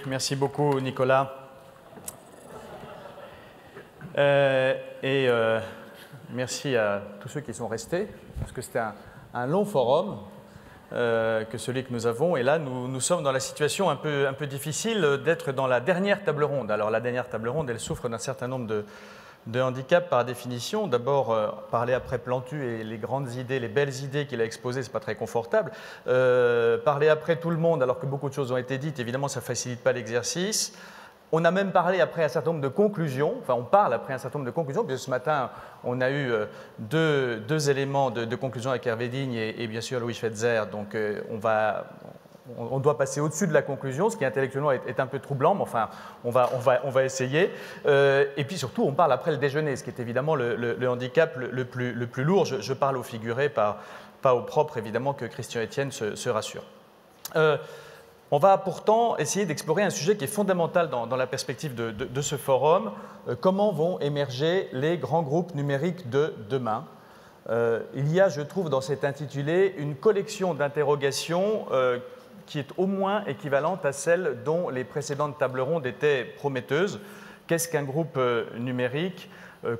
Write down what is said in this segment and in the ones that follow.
merci beaucoup Nicolas. Merci à tous ceux qui sont restés, parce que c'était un long forum que celui que nous avons. Et là, nous sommes dans la situation un peu difficile d'être dans la dernière table ronde. Alors la dernière table ronde, elle souffre d'un certain nombre de handicaps par définition. D'abord, parler après Plantu et les grandes idées, les belles idées qu'il a exposées, ce n'est pas très confortable. Parler après tout le monde, alors que beaucoup de choses ont été dites, évidemment, ça ne facilite pas l'exercice. On a même parlé après un certain nombre de conclusions, enfin on parle après un certain nombre de conclusions, puisque ce matin on a eu deux éléments de conclusion avec Hervé Digne et bien sûr Louis Fetzer, donc on doit passer au-dessus de la conclusion, ce qui intellectuellement est un peu troublant, mais enfin on va essayer. Et puis surtout on parle après le déjeuner, ce qui est évidemment le handicap le plus lourd. Je parle au figuré, pas au propre, évidemment, que Christian Etienne se rassure. On va pourtant essayer d'explorer un sujet qui est fondamental dans la perspective de ce forum. Comment vont émerger les grands groupes numériques de demain? Il y a, je trouve, dans cet intitulé, une collection d'interrogations qui est au moins équivalente à celle dont les précédentes tables rondes étaient prometteuses. Qu'est-ce qu'un groupe numérique?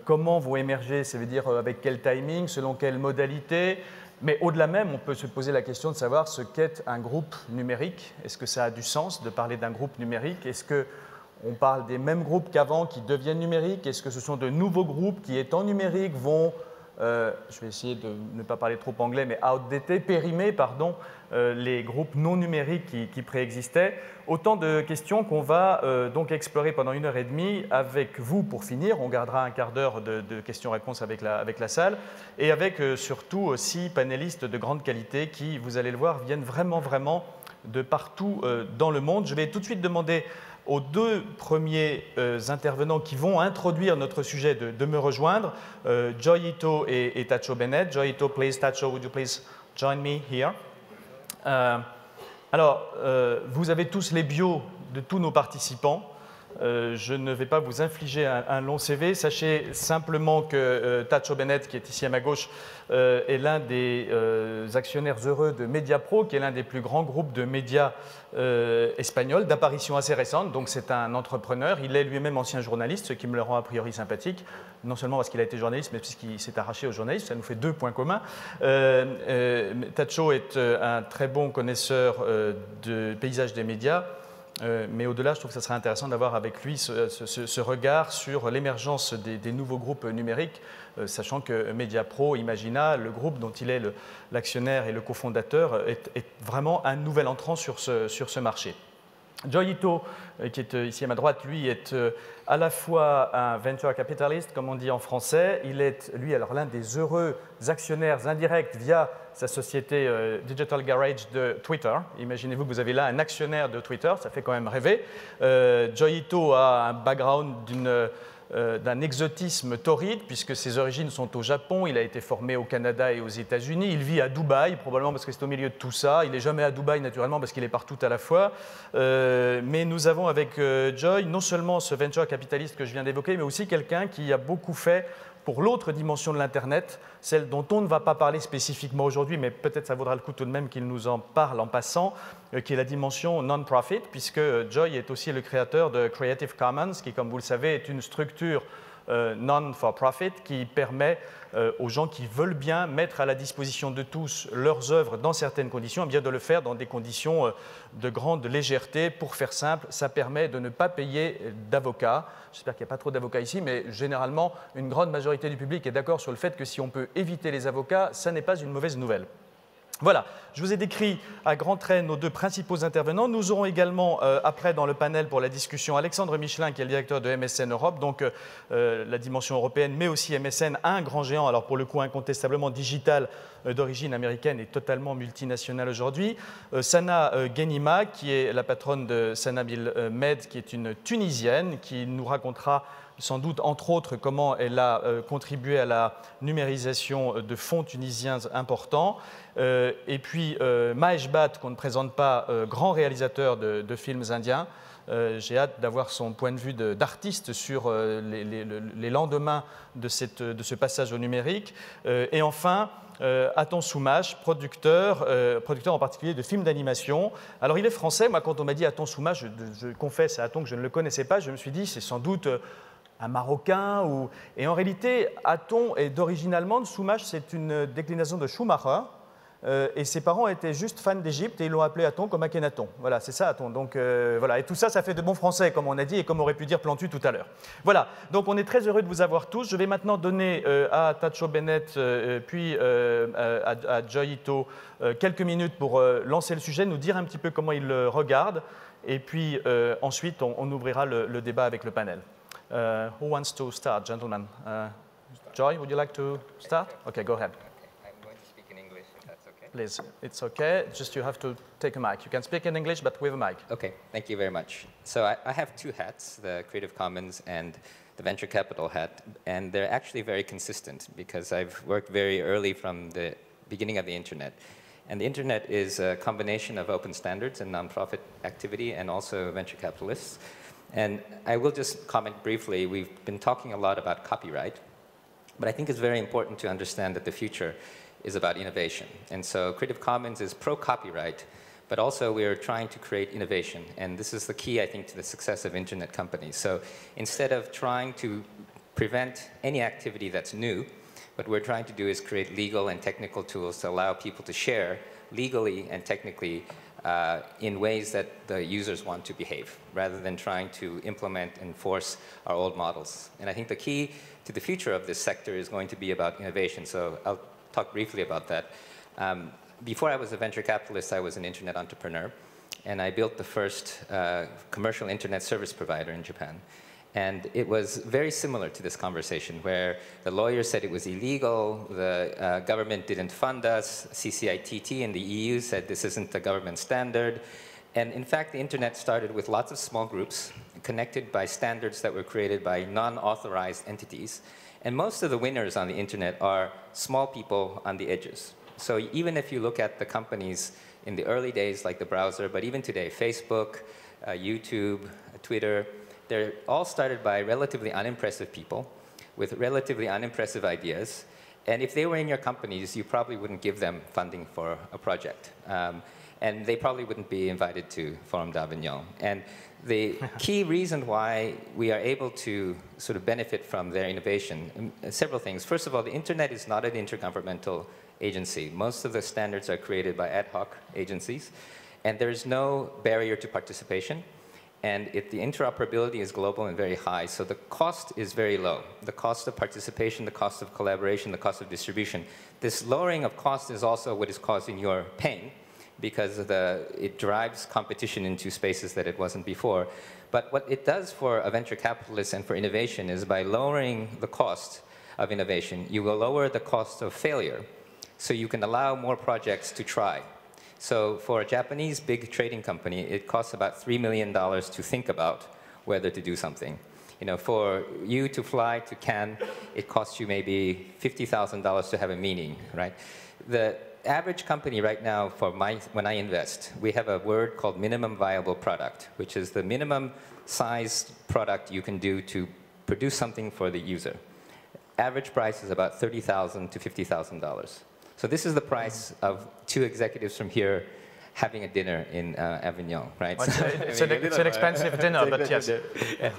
Comment vont émerger? Ça veut dire avec quel timing, selon quelle modalité? Mais au-delà même, on peut se poser la question de savoir ce qu'est un groupe numérique. Est-ce que ça a du sens de parler d'un groupe numérique? Est-ce qu'on parle des mêmes groupes qu'avant qui deviennent numériques? Est-ce que ce sont de nouveaux groupes qui, étant numériques, vont, je vais essayer de ne pas parler trop anglais, mais périmer, les groupes non numériques qui préexistaient? Autant de questions qu'on va donc explorer pendant 1h30 avec vous pour finir. On gardera un quart d'heure de questions-réponses avec la salle et avec surtout 6 panélistes de grande qualité qui, vous allez le voir, viennent vraiment de partout dans le monde. Je vais tout de suite demander aux 2 premiers intervenants qui vont introduire notre sujet de me rejoindre, Joy Ito et Tacho Bennett. Joy Ito, please. Tacho, would you please join me here? Vous avez tous les bios de tous nos participants. Je ne vais pas vous infliger un long CV. Sachez simplement que Tacho Bennett, qui est ici à ma gauche, est l'un des actionnaires heureux de Mediapro, qui est l'un des plus grands groupes de médias espagnols, d'apparition assez récente. Donc c'est un entrepreneur. Il est lui-même ancien journaliste, ce qui me le rend a priori sympathique. Non seulement parce qu'il a été journaliste, mais parce qu'il s'est arraché au journalisme. Ça nous fait 2 points communs. Tacho est un très bon connaisseur de paysage des médias. Mais au-delà, je trouve que ça serait intéressant d'avoir avec lui ce regard sur l'émergence des nouveaux groupes numériques, sachant que Mediapro, Imagina, le groupe dont il est l'actionnaire et le cofondateur, est vraiment un nouvel entrant sur ce marché. Joy Ito, qui est ici à ma droite, lui est à la fois un venture capitalist, comme on dit en français. Il est, lui, alors l'un des heureux actionnaires indirects via sa société Digital Garage de Twitter. Imaginez-vous que vous avez là un actionnaire de Twitter, ça fait quand même rêver. Joy Ito a un background d'un exotisme torride, puisque ses origines sont au Japon. Il a été formé au Canada et aux États-Unis. Il vit à Dubaï, probablement parce que c'est au milieu de tout ça. Il n'est jamais à Dubaï, naturellement, parce qu'il est partout à la fois. Mais nous avons avec Joy non seulement ce venture capitaliste que je viens d'évoquer, mais aussi quelqu'un qui a beaucoup fait pour l'autre dimension de l'Internet, celle dont on ne va pas parler spécifiquement aujourd'hui, mais peut-être ça vaudra le coup tout de même qu'il nous en parle en passant, qui est la dimension non-profit, puisque Joy est aussi le créateur de Creative Commons, qui, comme vous le savez, est une structure non-for-profit qui permet aux gens qui veulent bien mettre à la disposition de tous leurs œuvres dans certaines conditions, bien de le faire dans des conditions de grande légèreté. Pour faire simple, ça permet de ne pas payer d'avocats. J'espère qu'il n'y a pas trop d'avocats ici, mais généralement, une grande majorité du public est d'accord sur le fait que si on peut éviter les avocats, ça n'est pas une mauvaise nouvelle. Voilà, je vous ai décrit à grands traits nos 2 principaux intervenants. Nous aurons également, après, dans le panel pour la discussion, Alexandre Michelin, qui est le directeur de MSN Europe, donc la dimension européenne, mais aussi MSN, un grand géant, alors pour le coup incontestablement digital, d'origine américaine et totalement multinationale aujourd'hui. Sana Ghenima, qui est la patronne de Sana Bil Med, qui est une Tunisienne, qui nous racontera sans doute entre autres comment elle a contribué à la numérisation de fonds tunisiens importants. Et puis Mahesh Bhatt, qu'on ne présente pas, grand réalisateur de films indiens. J'ai hâte d'avoir son point de vue d'artiste sur les lendemains de ce passage au numérique. Et enfin, Aton Soumache, producteur en particulier de films d'animation. Alors il est français. Moi, quand on m'a dit Aton Soumache, je confesse à Aton que je ne le connaissais pas. Je me suis dit, c'est sans doute un Marocain. Et en réalité, Aton est d'origine allemande. Soumache, c'est une déclinaison de Schumacher. Et ses parents étaient juste fans d'Égypte et ils l'ont appelé Aton comme Akhenaton. Voilà, c'est ça Aton. Donc voilà, et tout ça, ça fait de bons français, comme on a dit, et comme aurait pu dire Plantu tout à l'heure. Voilà, donc on est très heureux de vous avoir tous. Je vais maintenant donner à Tacho Bennett, puis à Joy Ito, quelques minutes pour lancer le sujet, nous dire un petit peu comment il le regarde, et puis ensuite on ouvrira le débat avec le panel. Who wants to start, gentlemen? Joy, would you like to start? Okay, go ahead. Please, it's okay. Just you have to take a mic. You can speak in English, but with a mic. Okay, thank you very much. So I have two hats, the Creative Commons and the venture capital hat, and they're actually very consistent because I've worked very early from the beginning of the internet. And the internet is a combination of open standards and nonprofit activity and also venture capitalists. And I will just comment briefly, we've been talking a lot about copyright, but I think it's very important to understand that the future is about innovation. And so Creative Commons is pro-copyright, but also we are trying to create innovation. And this is the key, I think, to the success of internet companies. So instead of trying to prevent any activity that's new, what we're trying to do is create legal and technical tools to allow people to share legally and technically in ways that the users want to behave, rather than trying to implement and force our old models. And I think the key to the future of this sector is going to be about innovation. So I'll talk briefly about that. Before I was a venture capitalist, I was an internet entrepreneur, and I built the first commercial internet service provider in Japan. And it was very similar to this conversation, where the lawyers said it was illegal, the government didn't fund us, CCITT and the EU said this isn't the government standard. And in fact, the internet started with lots of small groups connected by standards that were created by non-authorized entities. And most of the winners on the internet are small people on the edges. So even if you look at the companies in the early days, like the browser, but even today, Facebook, YouTube, Twitter, they're all started by relatively unimpressive people with relatively unimpressive ideas. And if they were in your companies, you probably wouldn't give them funding for a project. And they probably wouldn't be invited to Forum d'Avignon. And the key reason why we are able to sort of benefit from their innovation, several things. First of all, the internet is not an intergovernmental agency. Most of the standards are created by ad hoc agencies, and there is no barrier to participation. And the interoperability is global and very high, so the cost is very low. The cost of participation, the cost of collaboration, the cost of distribution. This lowering of cost is also what is causing your pain, because it drives competition into spaces that it wasn't before. But what it does for a venture capitalist and for innovation is by lowering the cost of innovation, you will lower the cost of failure, so you can allow more projects to try. So for a Japanese big trading company, it costs about $3 million to think about whether to do something. You know, for you to fly to Cannes, it costs you maybe $50,000 to have a meeting, right? The average company right now, when I invest, we have a word called minimum viable product, which is the minimum size product you can do to produce something for the user. Average price is about $30,000 to $50,000. So this is the price of two executives from here having a dinner in Avignon, right? Well, it's an expensive dinner, but yes. Yeah.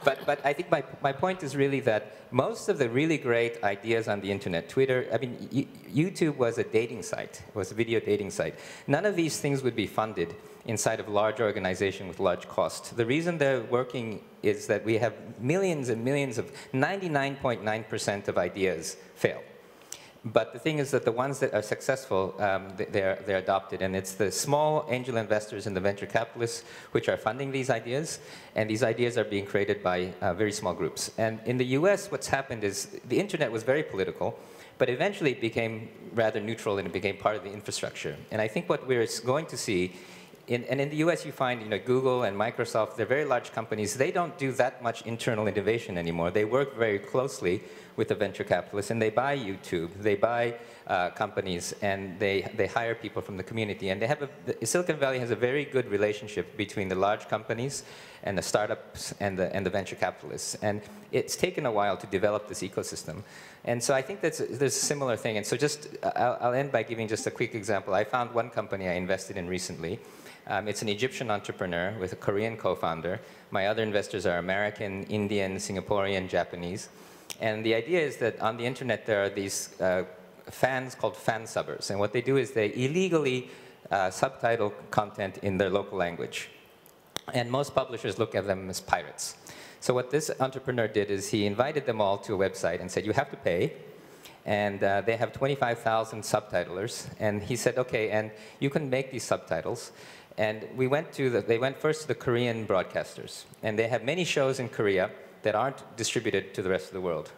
But I think my point is really that most of the really great ideas on the internet, Twitter, I mean, YouTube was a dating site, it was a video dating site. None of these things would be funded inside of large organizations with large costs. The reason they're working is that we have millions and millions of 99.9% of ideas fail. But the thing is that the ones that are successful, they're adopted. And it's the small angel investors and the venture capitalists which are funding these ideas. And these ideas are being created by very small groups. And in the US, what's happened is the internet was very political, but eventually it became rather neutral and it became part of the infrastructure. And I think what we're going to see and in the US, you find Google and Microsoft, they're very large companies. They don't do that much internal innovation anymore. They work very closely with the venture capitalists, and they buy YouTube, they buy companies, and they hire people from the community. And they have Silicon Valley has a very good relationship between the large companies and the startups and the venture capitalists. And it's taken a while to develop this ecosystem. And so I think there's a similar thing. And so I'll end by giving just a quick example. I found one company I invested in recently. It's an Egyptian entrepreneur with a Korean co-founder. My other investors are American, Indian, Singaporean, Japanese. And the idea is that on the internet there are these fans called fan subbers. And what they do is they illegally subtitle content in their local language. And most publishers look at them as pirates. So what this entrepreneur did is he invited them all to a website and said, you have to pay. And they have 25,000 subtitlers. And he said, OK, and you can make these subtitles. And they went first to the Korean broadcasters. And they have many shows in Korea that aren't distributed to the rest of the world.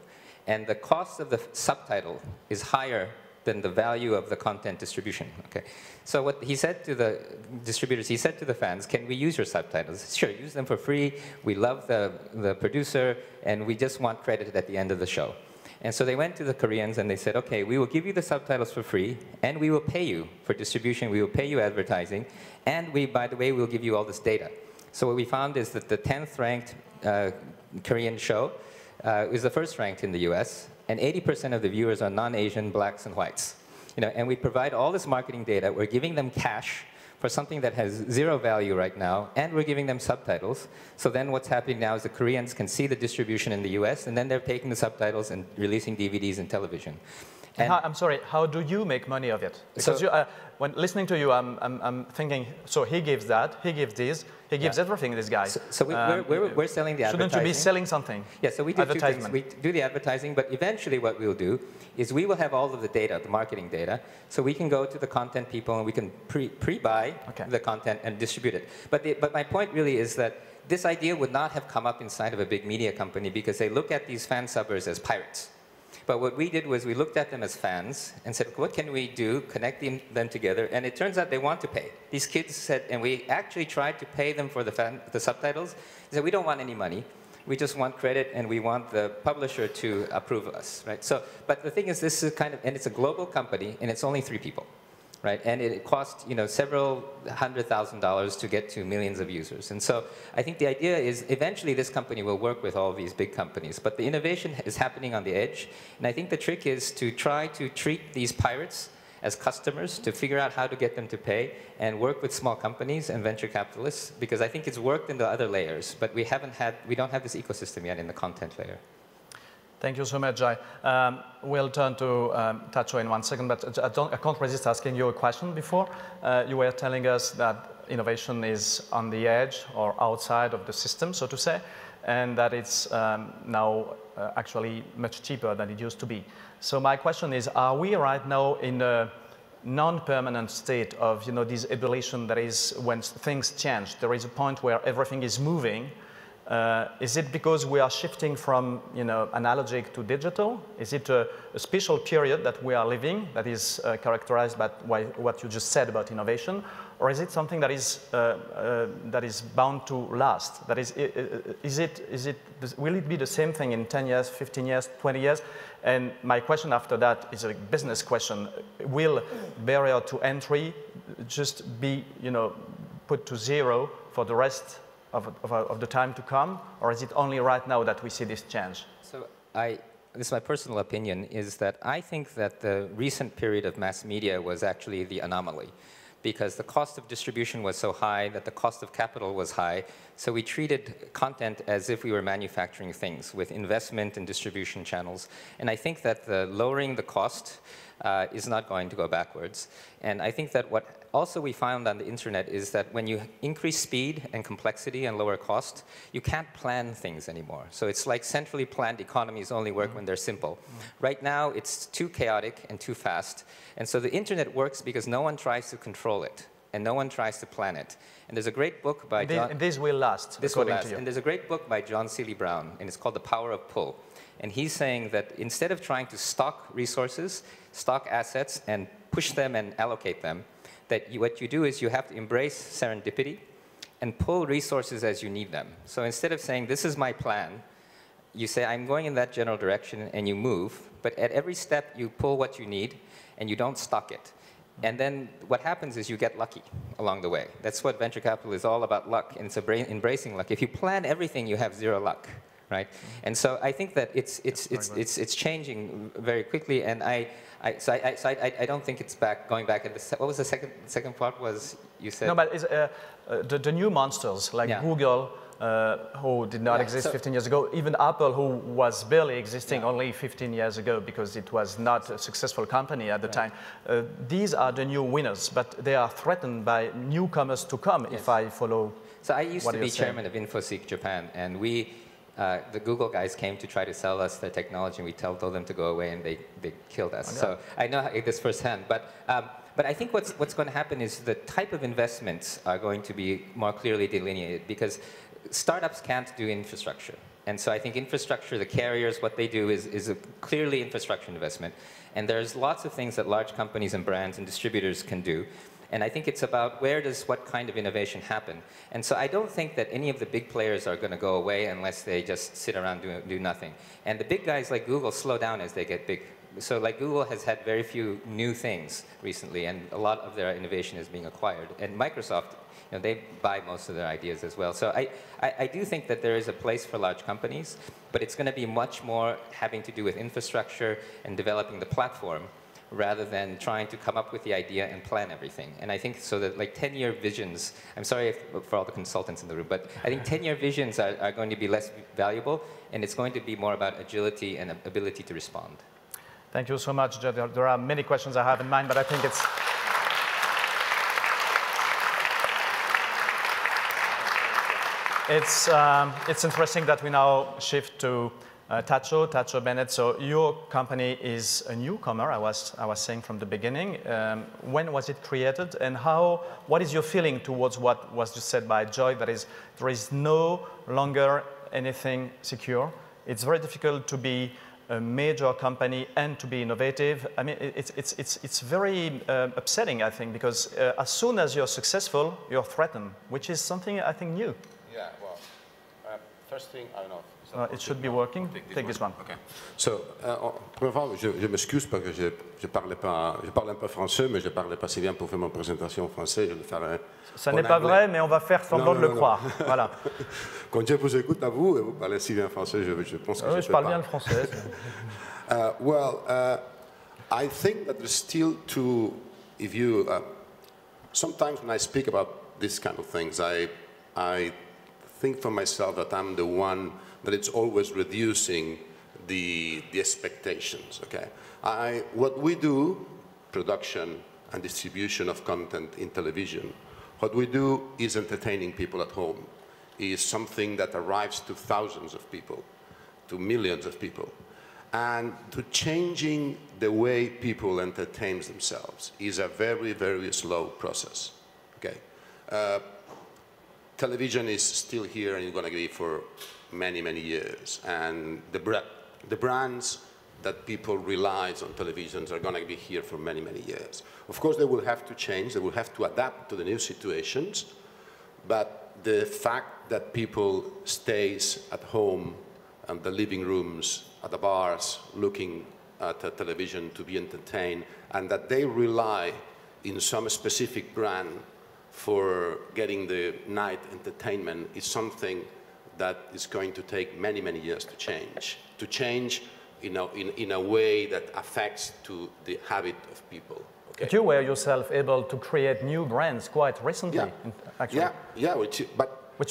And the cost of the subtitle is higher than the value of the content distribution. Okay. So what he said to the distributors, he said to the fans, can we use your subtitles? Sure, use them for free. We love the producer, and we just want credit at the end of the show. And so they went to the Koreans and they said, okay, we will give you the subtitles for free, and we will pay you for distribution, we will pay you advertising, and by the way, we'll give you all this data. So what we found is that the 10th ranked Korean show is the first ranked in the US, and 80% of the viewers are non-Asian, blacks, and whites. And we provide all this marketing data. We're giving them cash for something that has zero value right now, and we're giving them subtitles. So then what's happening now is the Koreans can see the distribution in the US, and then they're taking the subtitles and releasing DVDs and television. And I'm sorry, how do you make money of it? Because when listening to you, I'm thinking, so he gives that, he gives this, he gives everything, this guy. So we're selling the advertising. Shouldn't you be selling something? Yeah, so we do two things. We do the advertising, but eventually what we'll do is we will have all of the data, the marketing data, so we can go to the content people and we can pre-buy the content and distribute it. But my point really is that this idea would not have come up inside of a big media company because they look at these fan subbers as pirates. But what we did was we looked at them as fans and said, what can we do, connect them together? And it turns out they want to pay. These kids said, and we actually tried to pay them for the subtitles. They said, we don't want any money. We just want credit, and we want the publisher to approve us, right? So, but the thing is, this is and it's a global company, and it's only 3 people, right? And it costs, several $100,000 to get to millions of users. And so I think the idea is eventually this company will work with all these big companies. But the innovation is happening on the edge. And I think the trick is to try to treat these pirates as customers, to figure out how to get them to pay, and work with small companies and venture capitalists, because I think it's worked in the other layers, but we don't have this ecosystem yet in the content layer. Thank you so much, Jai. We'll turn to Tacho in 1 second, but I can't resist asking you a question before. You were telling us that innovation is on the edge or outside of the system, so to say, and that it's now actually much cheaper than it used to be. So my question is, are we right now in a non-permanent state of this evolution that is when things change? There is a point where everything is moving. Is it because we are shifting from analogic to digital? Is it a special period that we are living that is characterized by what you just said about innovation? Or is it something that is bound to last? That is will it be the same thing in 10 years, 15 years, 20 years? And my question after that is a business question. Will barrier to entry just be put to zero for the rest of the time to come, or is it only right now that we see this change? So this is my personal opinion, is that I think that the recent period of mass media was actually the anomaly, because the cost of distribution was so high that the cost of capital was high, so we treated content as if we were manufacturing things with investment and distribution channels. And I think that lowering the cost is not going to go backwards. And I think that what also we found on the internet is that when you increase speed and complexity and lower cost, you can't plan things anymore. So it's like centrally planned economies only work when they're simple. Right now, it's too chaotic and too fast. And so the internet works because no one tries to control it, and no one tries to plan it. And there's a great book by John... This will last, this will last. And there's a great book by John Seeley Brown, and it's called The Power of Pull. And he's saying that instead of trying to stock resources, stock assets, and push them and allocate them, that what you do is you have to embrace serendipity and pull resources as you need them. So instead of saying, this is my plan, you say, I'm going in that general direction, and you move. But at every step, you pull what you need, and you don't stock it. And then what happens is you get lucky along the way. That's what venture capital is all about, luck, and it's embracing luck. If you plan everything, you have zero luck, right? And so I think that it's changing very quickly, and I don't think it's going back. What was the second part? Was you said? No, but it's, the new monsters like Google, who did not exist 15 years ago, even Apple, who was barely existing only 15 years ago because it was not a successful company at the time. These are the new winners, but they are threatened by newcomers to come, if I follow. So I used to be chairman of InfoSeek Japan, and the Google guys came to try to sell us their technology, and we told them to go away, and they killed us. So I know this firsthand. But I think what's going to happen is the type of investments are going to be more clearly delineated, because startups can't do infrastructure. And so I think infrastructure, the carriers, what they do is a clearly infrastructure investment. And there's lots of things that large companies and brands and distributors can do. And I think it's about what kind of innovation happen. And so I don't think that any of the big players are going to go away unless they just sit around do nothing. And the big guys like Google slow down as they get big. So like Google has had very few new things recently, and a lot of their innovation is being acquired. And Microsoft, they buy most of their ideas as well. So I do think that there is a place for large companies, but it's going to be much more having to do with infrastructure and developing the platform, rather than trying to come up with the idea and plan everything. And I think so that like 10-year visions, I'm sorry for all the consultants in the room, but I think 10-year visions are going to be less valuable, and it's going to be more about agility and ability to respond. Thank you so much. There are many questions I have in mind, but I think it's interesting that we now shift to Tacho Bennett. So your company is a newcomer, I was saying from the beginning. When was it created, and what is your feeling towards what was just said by Joy, that is, there is no longer anything secure? It's very difficult to be a major company and to be innovative. I mean, it's very upsetting, I think, because as soon as you're successful, you're threatened, which is something I think new. Yeah, well, first thing, I don't know. It should be working. Take this one. Okay. So, première fois, je m'excuse parce que je parlais un peu français, mais je parlais pas si bien pour faire ma présentation en français. Je le ferai. Ça n'est pas vrai, mais on va faire semblant de le croire. Voilà. Quand je vous écoute à vous, et vous parlez si bien français, je pense que je parle bien le français. I think that there's still if you, sometimes when I speak about these kind of things, I think for myself that I'm the one that it's always reducing the expectations, okay? What we do, production and distribution of content in television, what we do is entertaining people at home, is something that arrives to thousands of people, to millions of people. And to changing the way people entertain themselves is a very, very slow process, okay? Television is still here, and it's going to be for many, many years. And the brands that people rely on televisions are going to be here for many, many years. Of course, they will have to change. They will have to adapt to the new situations. But the fact that people stays at home, and the living rooms, at the bars, looking at the television to be entertained, and that they rely in some specific brand for getting the night entertainment is something that is going to take many, many years to change in a way that affects to the habit of people. Okay? But you were yourself able to create new brands quite recently, actually. Yeah, which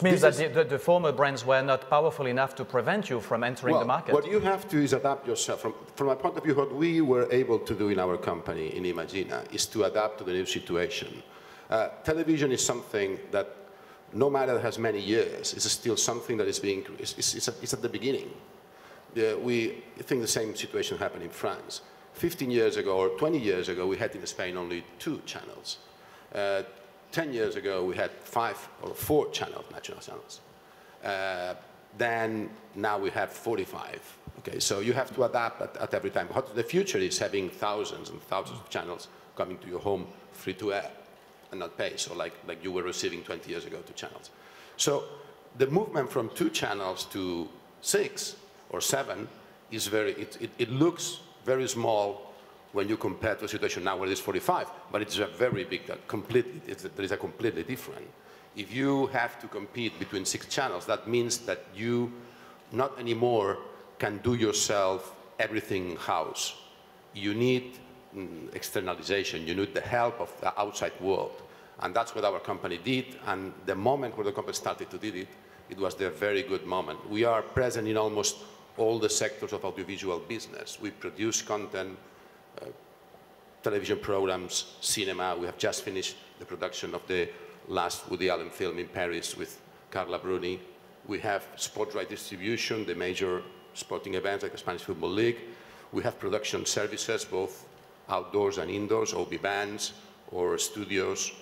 means that the former brands were not powerful enough to prevent you from entering the market. What you have to is adapt yourself. From my point of view, what we were able to do in our company, in Imagina, is to adapt to the new situation. Television is something that, no matter has many years, is still something that is it's at the beginning. We think the same situation happened in France. 15 years ago or 20 years ago, we had in Spain only 2 channels. 10 years ago, we had 5 or 4 national channels. Then now we have 45. Okay, so you have to adapt at every time. The future is having thousands and thousands of channels coming to your home free to air. not pay, so like you were receiving 20 years ago, 2 channels. So the movement from 2 channels to 6 or 7 is it looks very small when you compare to a situation now where it is 45, but it's a very big, there is a completely different. If you have to compete between 6 channels, that means that you not anymore can do yourself everything in-house. You need externalization, you need the help of the outside world. And that's what our company did, and the moment where the company started to do it, it was the very good moment. We are present in almost all the sectors of audiovisual business. We produce content, television programs, cinema. We have just finished the production of the last Woody Allen film in Paris with Carla Bruni. We have sports right distribution, the major sporting events like the Spanish Football League. We have production services, both outdoors and indoors, OB bands or studios.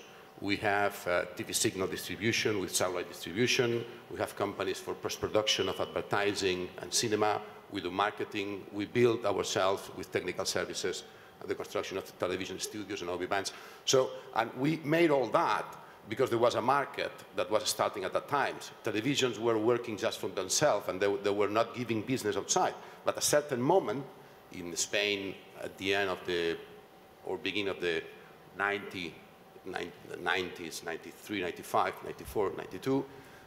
We have TV signal distribution with satellite distribution. We have companies for post-production of advertising and cinema. We do marketing. We build ourselves with technical services, the construction of television studios and OB bands. So, and we made all that because there was a market that was starting at that time. Televisions were working just from themselves, and they were not giving business outside. But at a certain moment in Spain, at the end of the, or beginning of the 90s, 93, 95, 94, 92,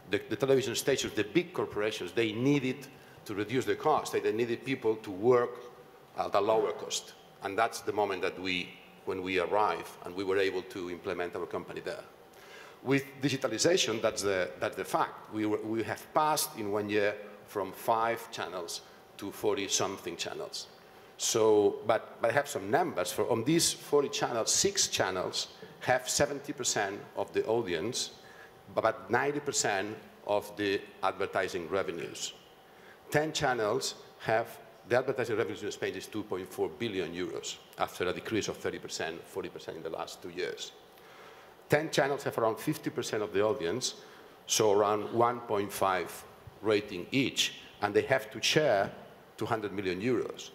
the television stations, the big corporations, they needed to reduce the cost. They needed people to work at a lower cost. And that's the moment that when we arrived, and we were able to implement our company there. With digitalization, that's the fact. We have passed in 1 year from 5 channels to 40-something channels. So, but I have some numbers. On these 40 channels, 6 channels have 70% of the audience, but 90% of the advertising revenues. 10 channels have, the advertising revenues in Spain is 2.4 billion euros after a decrease of 30%, 40% in the last 2 years. 10 channels have around 50% of the audience, so around 1.5 rating each, and they have to share 200 million euros.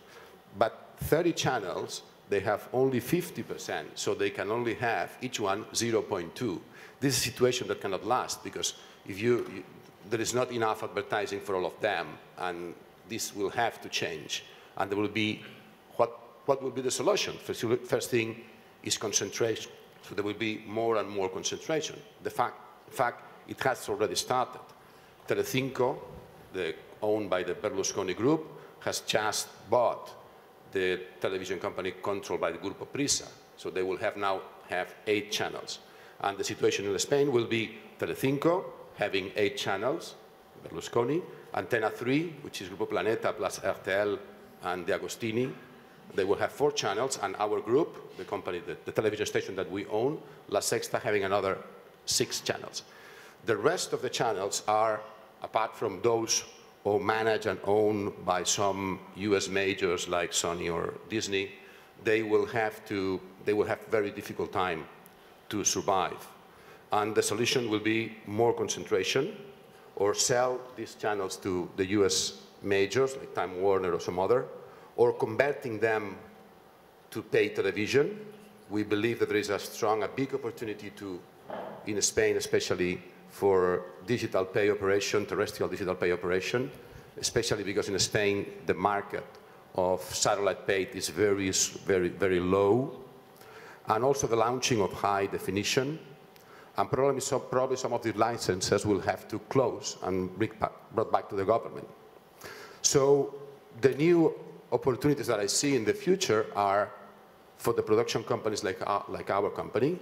But 30 channels, they have only 50%, so they can only have each one 0.2. This is a situation that cannot last, because if there is not enough advertising for all of them, and this will have to change. And there will be, what will be the solution? First thing is concentration. So there will be more and more concentration. In fact, it has already started. Telecinco, owned by the Berlusconi Group, has just bought the television company controlled by the Grupo Prisa. So they will now have 8 channels. And the situation in Spain will be Telecinco having 8 channels, Berlusconi, Antena 3, which is Grupo Planeta plus RTL and De Agostini. They will have 4 channels, and our group, the company, the television station that we own, La Sexta, having another 6 channels. The rest of the channels are, apart from those managed and owned by some US majors like Sony or Disney, they will have very difficult time to survive. And the solution will be more concentration, or sell these channels to the US majors like Time Warner or some other, or converting them to pay television. We believe that there is a big opportunity in Spain, especially for digital pay operation, terrestrial digital pay operation, especially because in Spain the market of satellite pay is very, very, very low, and also the launching of high definition, and probably some of the licenses will have to close and brought back to the government. So the new opportunities that I see in the future are for the production companies like our company.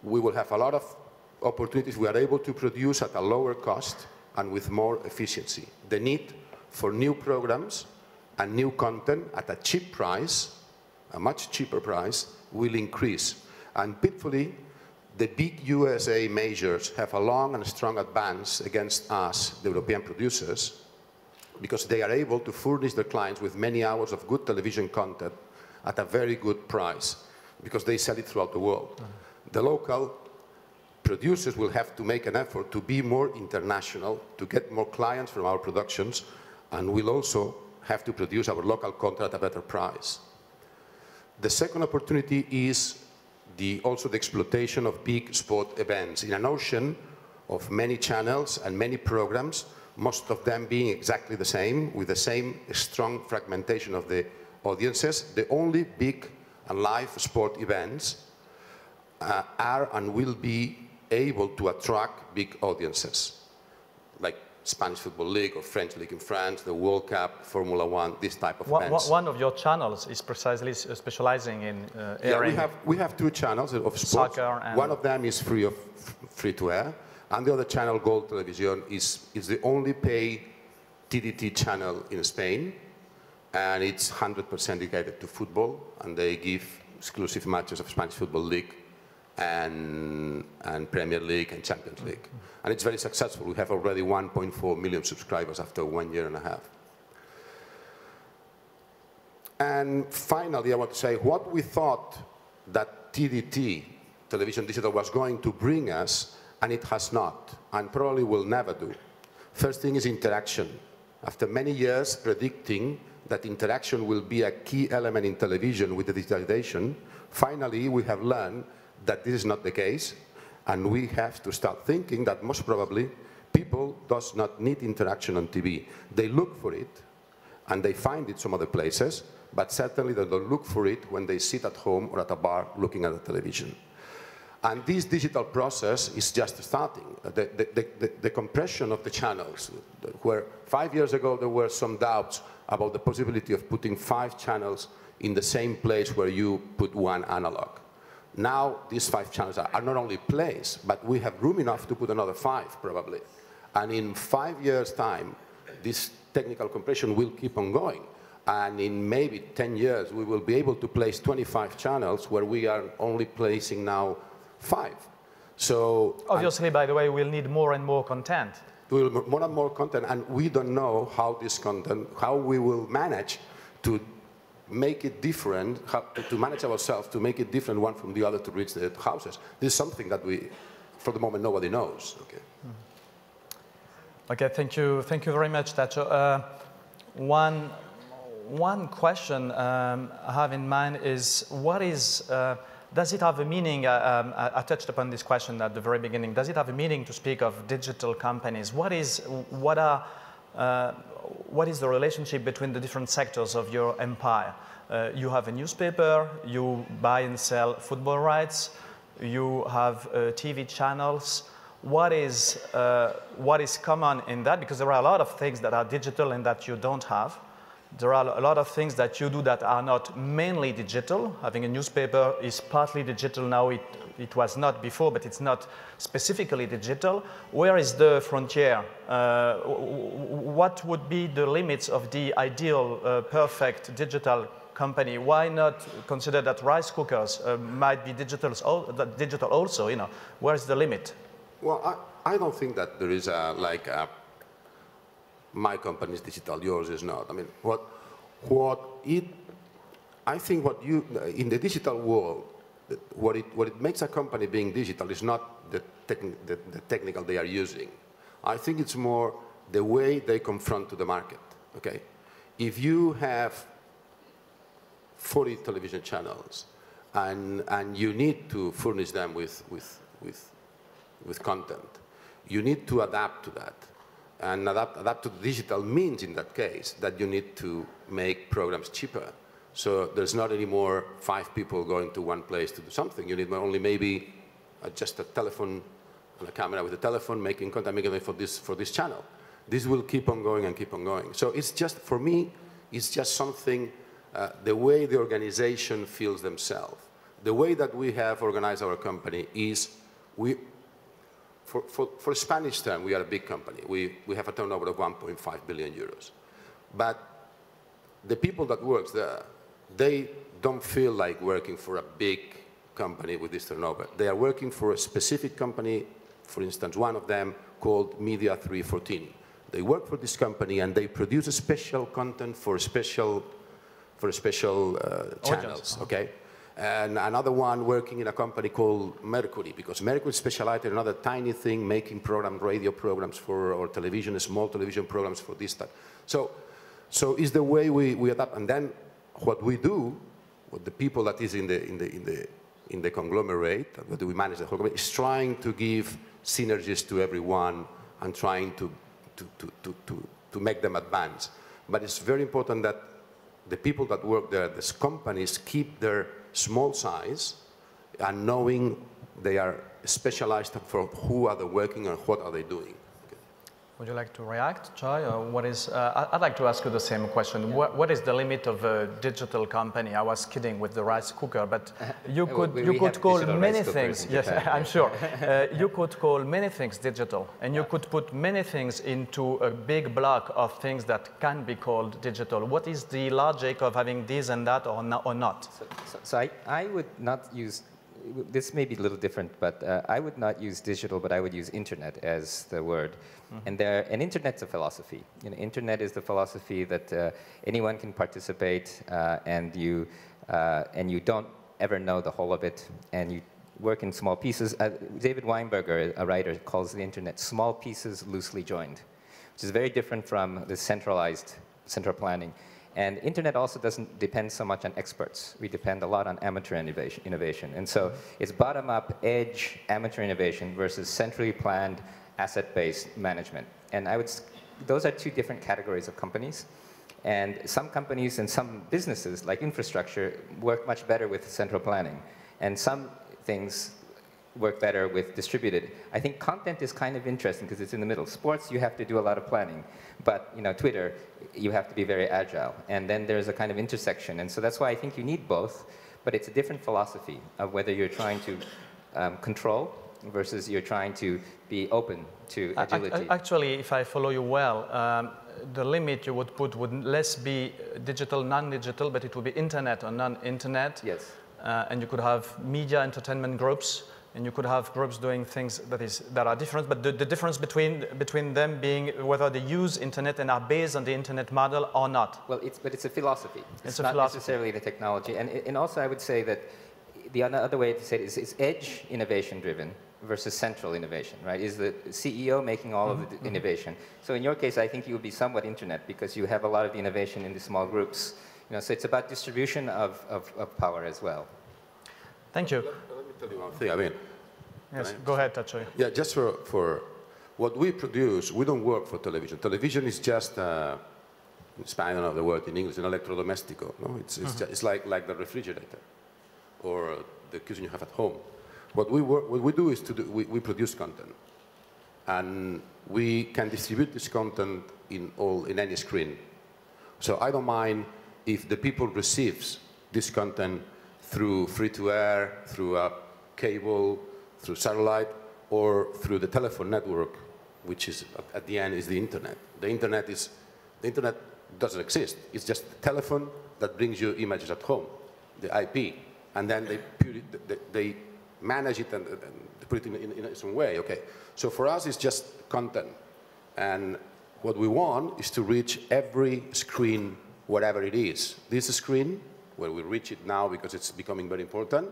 We will have a lot of opportunities. We are able to produce at a lower cost and with more efficiency. The need for new programs and new content at a cheap price, a much cheaper price, will increase. And pitfully, the big USA majors have a long and strong advance against us, the European producers, because they are able to furnish their clients with many hours of good television content at a very good price, because they sell it throughout the world. The local producers will have to make an effort to be more international, to get more clients from our productions, and we'll also have to produce our local content at a better price. The second opportunity is also the exploitation of big sport events in an ocean of many channels and many programs, most of them being exactly the same, with the same strong fragmentation of the audiences. The only big and live sport events are and will be able to attract big audiences, like Spanish Football League or French League in France, the World Cup, Formula One, this type of events. One of your channels is precisely specializing in airing. Yeah, we have two channels of sports. Soccer and one of them is free to air, and the other channel, Gold Television, is the only paid TDT channel in Spain, and it's 100% dedicated to football, and they give exclusive matches of Spanish Football League and Premier League and Champions League. And it's very successful. We have already 1.4 million subscribers after 1.5 years. And finally, I want to say what we thought that TDT, Television Digital, was going to bring us, and it has not, and probably will never do. First thing is interaction. After many years predicting that interaction will be a key element in television with the digitalization, finally we have learned that this is not the case, and we have to start thinking that most probably people does not need interaction on TV. They look for it, and they find it some other places, but certainly they don't look for it when they sit at home or at a bar looking at the television. And this digital process is just starting. The compression of the channels, where 5 years ago there were some doubts about the possibility of putting 5 channels in the same place where you put one analog. Now these 5 channels are not only placed, but we have room enough to put another 5 probably. And in 5 years' time, this technical compression will keep on going. And in maybe 10 years, we will be able to place 25 channels where we are only placing now 5. So obviously, by the way, we'll need more and more content. We will more and more content, and we don't know how this content, how we will manage to make it different, to manage ourselves, to make it different one from the other to reach the houses. This is something that we, for the moment, nobody knows. Okay. Okay, thank you very much, Tacho. One question I have in mind is, what is, does it have a meaning, I touched upon this question at the very beginning, does it have a meaning to speak of digital companies? What is the relationship between the different sectors of your empire? You have a newspaper, you buy and sell football rights, you have TV channels. What is common in that? Because there are a lot of things that are digital and that you don't have. There are a lot of things that you do that are not mainly digital. Having a newspaper is partly digital now. It was not before, but it's not specifically digital. Where is the frontier? What would be the limits of the ideal, perfect digital company? Why not consider that rice cookers might be digital also? You know, where is the limit? Well, I don't think that there is my company is digital, yours is not. I mean, I think what you, in the digital world, what it makes a company being digital is not the technical they are using. I think it's more the way they confront to the market, okay? If you have 40 television channels and you need to furnish them with content, you need to adapt to that. And adapt to digital means, in that case, that you need to make programs cheaper. So there's not anymore 5 people going to one place to do something. You need only maybe just a telephone and a camera with a telephone, making content, making it for this channel. This will keep on going and keep on going. So it's just, for me, it's just something, the way the organization feels themselves. The way that we have organized our company is, for Spanish term, we are a big company. We have a turnover of 1.5 billion euros. But the people that work there, they don't feel like working for a big company with this turnover. They are working for a specific company, for instance, one of them called Media 314. They work for this company and they produce a special content for special channels, okay? And another one working in a company called Mercury, because Mercury specialized in another tiny thing, making radio programs for our television, small television programs for this type. So it's the way we adapt. And then what we do, what the people that is in in the conglomerate, whether we manage the whole conglomerate, is trying to give synergies to everyone and trying to make them advance. But it's very important that the people that work there, these companies, keep their small size and knowing they are specialized for who are they working and what are they doing. Would you like to react, Chai? What is? I'd like to ask you the same question. What is the limit of a digital company? I was kidding with the rice cooker, but you could call many things. Yes, I'm sure. You could call many things digital, and you could put many things into a big block of things that can be called digital. What is the logic of having this and that or not? So I would not use. This may be a little different, but I would not use digital, but I would use internet as the word. Mm-hmm. And internet's a philosophy. You know, internet is the philosophy that anyone can participate, and you don't ever know the whole of it, and you work in small pieces. David Weinberger, a writer, calls the internet small pieces loosely joined, which is very different from the central planning. And internet also doesn't depend so much on experts. We depend a lot on amateur innovation. And so it's bottom-up, edge, amateur innovation versus centrally planned, asset-based management. And those are two different categories of companies. And some companies and some businesses, like infrastructure, work much better with central planning. And some things work better with distributed. I think content is kind of interesting because it's in the middle. Sports, you have to do a lot of planning. But Twitter, you have to be very agile. And then there's a kind of intersection. And so that's why I think you need both. But it's a different philosophy of whether you're trying to control versus you're trying to be open to agility. Actually, if I follow you well, the limit you would put would less be digital, non-digital, but it would be internet or non-internet. Yes. And you could have media entertainment groups, and you could have groups doing things that are different, but the difference between them being whether they use internet and are based on the internet model or not. Well, it's a philosophy. It's not philosophy. Necessarily the technology. And also I would say that the other way to say it is it's edge innovation driven versus central innovation, right? Is the CEO making all of the innovation? So in your case, I think you would be somewhat internet because you have a lot of the innovation in the small groups. So it's about distribution of power as well. Thank you. Let me tell you one thing. I mean, yes, go ahead, Tachoy. Yeah, just for what we produce, we don't work for television. Television is just, I don't know the word in English, an electrodomestico. No? It's like the refrigerator or the kitchen you have at home. What we do is we produce content, and we can distribute this content in any screen. So I don't mind if the people receives this content through free-to-air, through a cable, through satellite, or through the telephone network, which is at the end is the internet. The internet doesn't exist. It's just the telephone that brings you images at home, the IP, and then they manage it and put it in some way. Okay. So for us, it's just content, and what we want is to reach every screen, whatever it is. This screen, where we reach it now because it's becoming very important,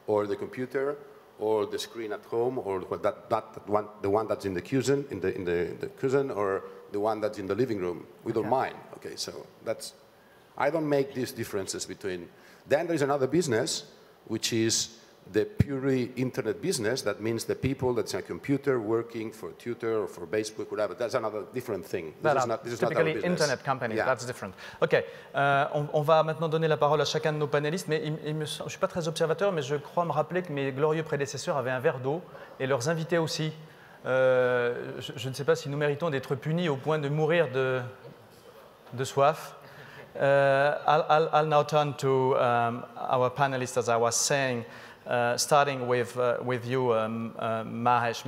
or the computer, or the screen at home, or the one that's in the cuisine, in the cuisine, or the one that's in the living room. We don't mind. Okay, so I don't make these differences between. Then there's another business, which is the purely internet business. That means the people that's on a computer working for Twitter or for Facebook, whatever. That's another different thing. This is typically internet companies. Yeah. That's different. OK. On va maintenant donner la parole à chacun de nos panélistes, mais je ne suis pas très observateur, mais je crois me rappeler que mes glorieux prédécesseurs avaient un verre d'eau et leurs invités aussi. Je ne sais pas si nous méritons d'être punis au point de mourir de soif. I'll now turn to our panelists, as I was saying. Starting with you, Mahesh.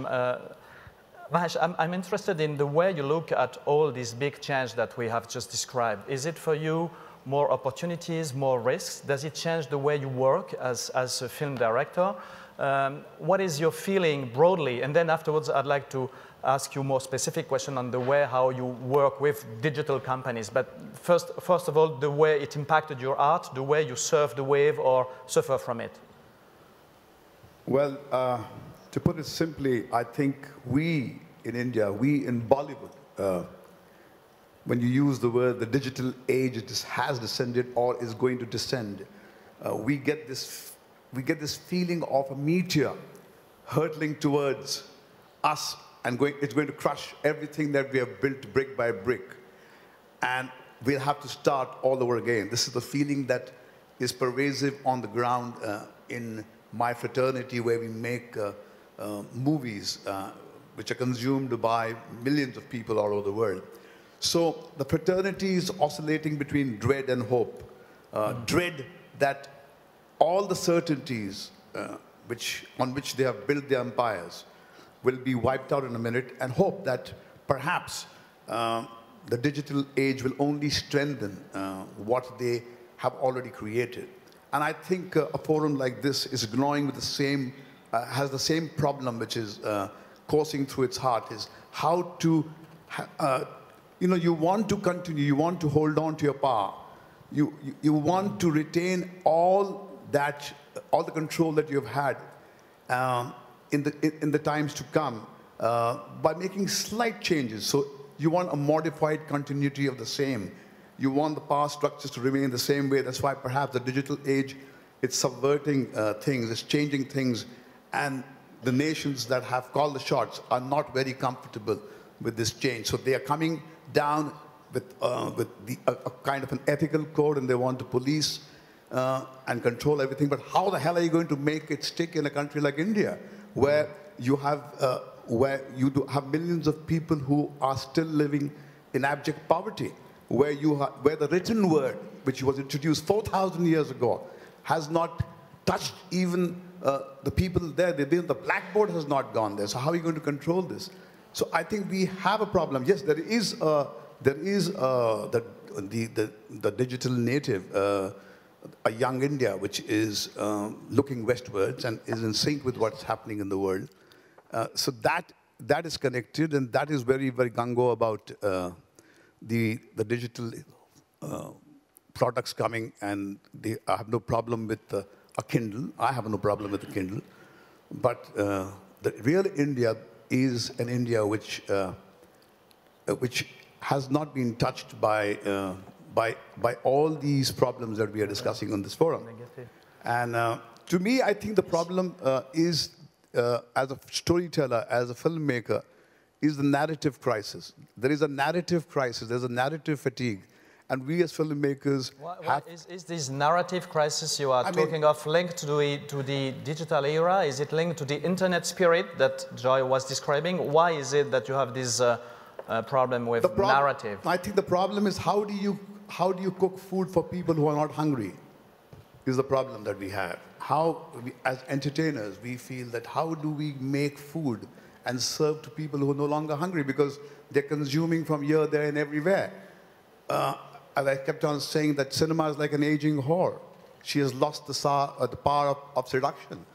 Mahesh, I'm interested in the way you look at all these big change that we have just described. Is it for you more opportunities, more risks? Does it change the way you work as a film director? What is your feeling broadly? And then afterwards, I'd like to ask you more specific question on the way how you work with digital companies. But first of all, the way it impacted your art, the way you surf the wave or suffer from it. Well, to put it simply, I think we in India, we in Bollywood, when you use the word the digital age has descended or is going to descend, we get this we get this feeling of a meteor hurtling towards us and it's going to crush everything that we have built brick by brick. And we'll have to start all over again. This is the feeling that is pervasive on the ground in my fraternity, where we make movies which are consumed by millions of people all over the world. So the fraternity is oscillating between dread and hope. Dread that all the certainties on which they have built their empires will be wiped out in a minute, and hope that perhaps the digital age will only strengthen what they have already created. And I think a forum like this is gnawing with the same, has the same problem, which is coursing through its heart, is how to, you want to continue, you want to hold on to your power. You want to retain all the control that you've had in the times to come by making slight changes. So you want a modified continuity of the same. You want the power structures to remain the same way. That's why perhaps the digital age, it's subverting things, it's changing things, and the nations that have called the shots are not very comfortable with this change. So they are coming down with a kind of an ethical code, and they want to police and control everything. But how the hell are you going to make it stick in a country like India, where you have have millions of people who are still living in abject poverty, where the written word, which was introduced 4,000 years ago, has not touched even the people there. The blackboard has not gone there. So how are you going to control this? So I think we have a problem. Yes, there is the digital native, a young India, which is looking westwards and is in sync with what's happening in the world. So that is connected, and that is very, very gung-ho about the digital products coming, and I have no problem with a Kindle. I have no problem with a Kindle. But the real India is an India which has not been touched by all these problems that we are discussing on this forum. And to me, I think the problem is, as a storyteller, as a filmmaker, is the narrative crisis. There is a narrative crisis, there's a narrative fatigue. And we as filmmakers is this narrative crisis you are talking of linked to the digital era? Is it linked to the internet spirit that Joy was describing? Why is it that you have this problem with narrative? I think the problem is how do you cook food for people who are not hungry is the problem that we have. As entertainers, we feel that how do we make food and serve to people who are no longer hungry because they're consuming from here, there, and everywhere. As I kept on saying, that cinema is like an aging whore. She has lost the power of seduction.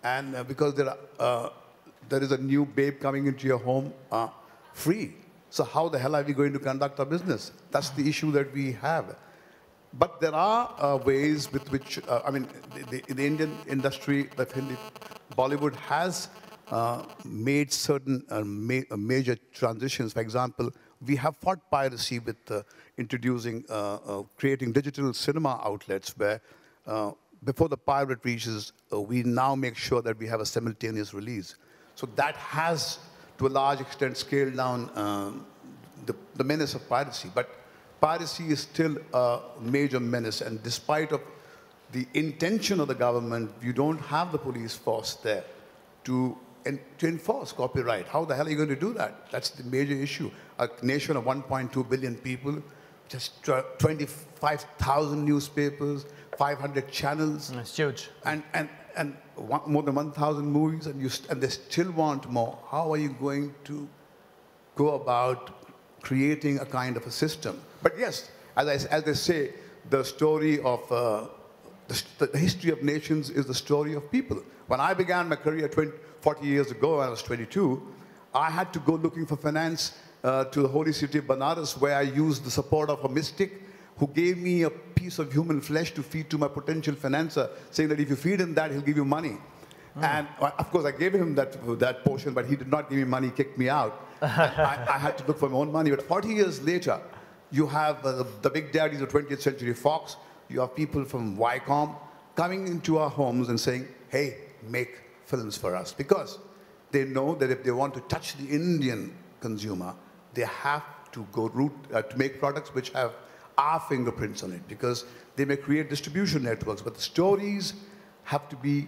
And because there is a new babe coming into your home free. So how the hell are we going to conduct our business? That's the issue that we have. But there are ways with which, the Indian industry, the Hindi Bollywood has made certain major transitions. For example, we have fought piracy with creating digital cinema outlets where before the pirate reaches, we now make sure that we have a simultaneous release. So that has, to a large extent, scaled down the menace of piracy. But piracy is still a major menace, and despite of the intention of the government, you don't have the police force there to enforce copyright. How the hell are you going to do that? That's the major issue. A nation of 1.2 billion people, just 25,000 newspapers, 500 channels. It's huge. And more than 1,000 movies, and they still want more. How are you going to go about creating a kind of a system? But yes, as they say, the story of the history of nations is the story of people. When I began my career 40 years ago, when I was 22, I had to go looking for finance to the holy city of Banaras, where I used the support of a mystic who gave me a piece of human flesh to feed to my potential financer, saying that if you feed him that, he'll give you money. And of course, I gave him that portion, but he did not give me money, he kicked me out. I had to look for my own money. But 40 years later, you have the big daddies of 20th Century Fox, you have people from Viacom, coming into our homes and saying, hey, make films for us. Because they know that if they want to touch the Indian consumer, they have to go to make products which have our fingerprints on it. Because they may create distribution networks, but the stories have to be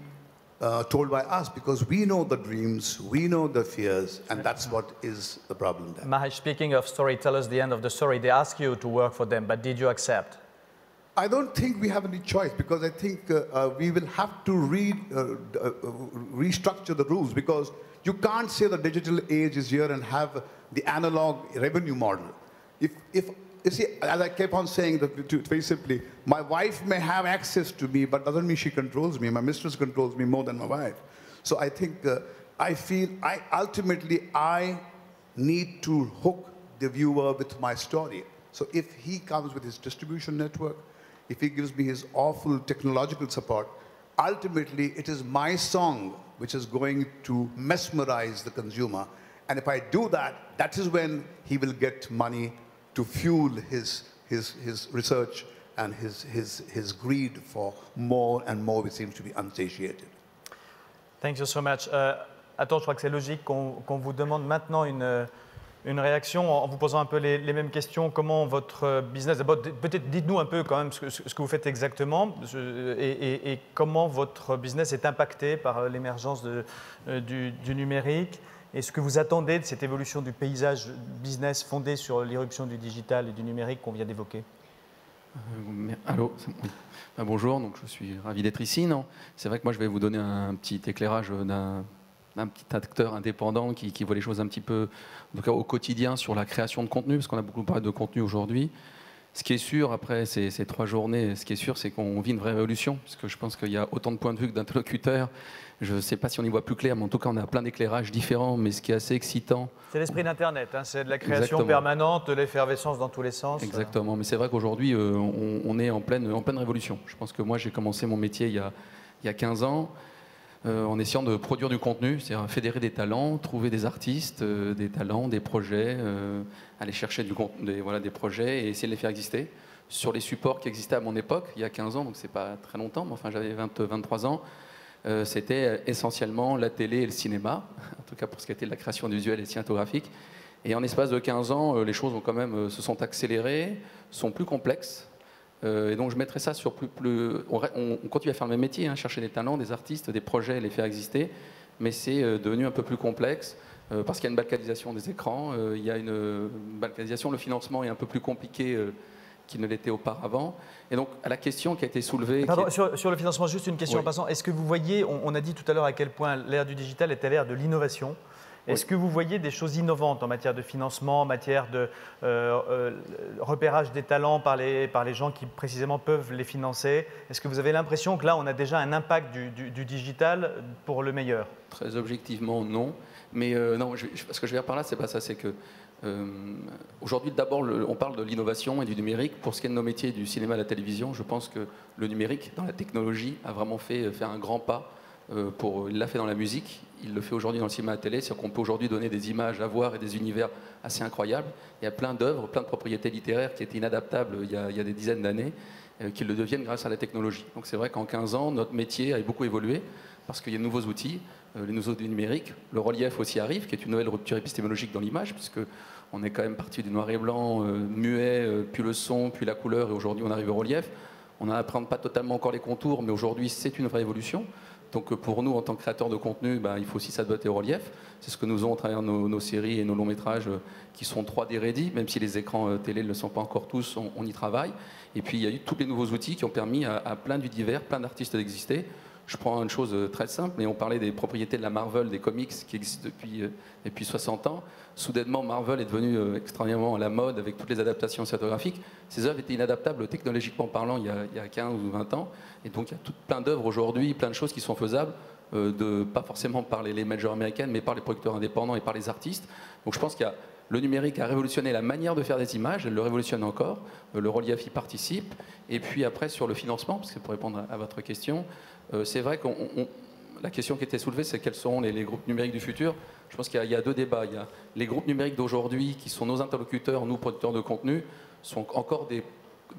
told by us, because we know the dreams, we know the fears, and that's what is the problem there. Mahesh, speaking of storytellers, the end of the story, they ask you to work for them, but did you accept? I don't think we have any choice, because I think we will have to restructure the rules, because you can't say the digital age is here and have the analog revenue model. If you see, as I kept on saying, very simply, my wife may have access to me, but doesn't mean she controls me. My mistress controls me more than my wife. So I think, I feel, ultimately, I need to hook the viewer with my story. So if he comes with his distribution network, if he gives me his awful technological support, ultimately, it is my song which is going to mesmerize the consumer. And if I do that, that is when he will get money to fuel his research and his greed for more and more, which seems to be unsatiated. Thank you so much. Attends, je crois que c'est logique qu'on vous demande maintenant une réaction en vous posant un peu les mêmes questions. Comment votre business, d'abord, peut-être dites-nous un peu quand même ce que vous faites exactement et comment votre business est impacté par l'émergence du numérique. Et ce que vous attendez de cette évolution du paysage business fondé sur l'irruption du digital et du numérique qu'on vient d'évoquer? Allô, oui. Bonjour, donc je suis ravi d'être ici. C'est vrai que moi je vais vous donner un petit éclairage d'un petit acteur indépendant qui voit les choses un petit peu, en tout cas au quotidien, sur la création de contenu, parce qu'on a beaucoup parlé de contenu aujourd'hui. Ce qui est sûr, après ces 3 journées, ce qui est sûr, c'est qu'on vit une vraie révolution, parce que je pense qu'il y a autant de points de vue que d'interlocuteurs. Je ne sais pas si on y voit plus clair, mais en tout cas, on a plein d'éclairages différents, mais ce qui est assez excitant... C'est l'esprit d'Internet, hein, c'est de la création Exactement. Permanente, de l'effervescence dans tous les sens. Exactement, mais c'est vrai qu'aujourd'hui, on est en pleine révolution. Je pense que moi, j'ai commencé mon métier il y a 15 ans, en essayant de produire du contenu, c'est-à-dire fédérer des talents, trouver des artistes, des talents, des projets, aller chercher des projets et essayer de les faire exister sur les supports qui existaient à mon époque, il y a 15 ans, donc c'est pas très longtemps, mais enfin j'avais 23 ans. C'était essentiellement la télé et le cinéma, en tout cas pour ce qui était de la création visuelle et cinématographique. Et en espace de 15 ans, les choses ont quand même se sont accélérées, sont plus complexes. Et donc je mettrais ça sur on continue à faire le même métier, hein, chercher des talents, des artistes, des projets, les faire exister, mais c'est devenu un peu plus complexe parce qu'il y a une balkanisation des écrans, il y a une balkanisation, le financement est un peu plus compliqué qu'il ne l'était auparavant. Et donc à la question qui a été soulevée... Pardon, sur le financement, juste une question en passant. Est-ce que vous voyez, on a dit tout à l'heure à quel point l'ère du digital était l'ère de l'innovation. Est-ce que vous voyez des choses innovantes en matière de financement, en matière de repérage des talents par les gens qui précisément peuvent les financer? Est-ce que vous avez l'impression que là, on a déjà un impact du digital pour le meilleur? Très objectivement, non. Mais non, ce que je veux dire par là, c'est pas ça. C'est que aujourd'hui, d'abord, on parle de l'innovation et du numérique. Pour ce qui est de nos métiers du cinéma et de la télévision, je pense que le numérique, dans la technologie, a vraiment fait un grand pas. Il l'a fait dans la musique, il le fait aujourd'hui dans le cinéma et la télé, c'est-à-dire qu'on peut aujourd'hui donner des images à voir et des univers assez incroyables. Il y a plein d'œuvres, plein de propriétés littéraires qui étaient inadaptables il y a des dizaines d'années, qui le deviennent grâce à la technologie. Donc c'est vrai qu'en 15 ans, notre métier a beaucoup évolué, parce qu'il y a de nouveaux outils, les nouveaux outils numériques. Le relief aussi arrive, qui est une nouvelle rupture épistémologique dans l'image, puisqu'on est quand même parti du noir et blanc, muet, puis le son, puis la couleur, et aujourd'hui on arrive au relief. On n'en apprend pas totalement encore les contours, mais aujourd'hui c'est une vraie évolution. Donc pour nous, en tant que créateurs de contenu, il faut aussi s'adapter au relief. C'est ce que nous faisons à travers nos séries et nos longs métrages qui sont 3D ready, même si les écrans télé ne le sont pas encore tous, on y travaille. Et puis il y a eu tous les nouveaux outils qui ont permis à plein d'univers, plein d'artistes d'exister. Je prends une chose très simple, mais on parlait des propriétés de la Marvel, des comics qui existent depuis 60 ans. Soudainement, Marvel est devenu extraordinairement à la mode avec toutes les adaptations cinématographiques. Ces œuvres étaient inadaptables technologiquement parlant il y a 15 ou 20 ans. Et donc il y a plein d'œuvres aujourd'hui, plein de choses qui sont faisables, pas forcément par les majors américaines, mais par les producteurs indépendants et par les artistes. Donc je pense qu'il y a le numérique a révolutionné la manière de faire des images, elle le révolutionne encore, le relief y participe. Et puis après, sur le financement, parce que pour répondre à votre question, c'est vrai que la question qui était soulevée, c'est quels seront les groupes numériques du futur. Je pense qu'il y a 2 débats. Il y a les groupes numériques d'aujourd'hui, qui sont nos interlocuteurs, nous, producteurs de contenu, sont encore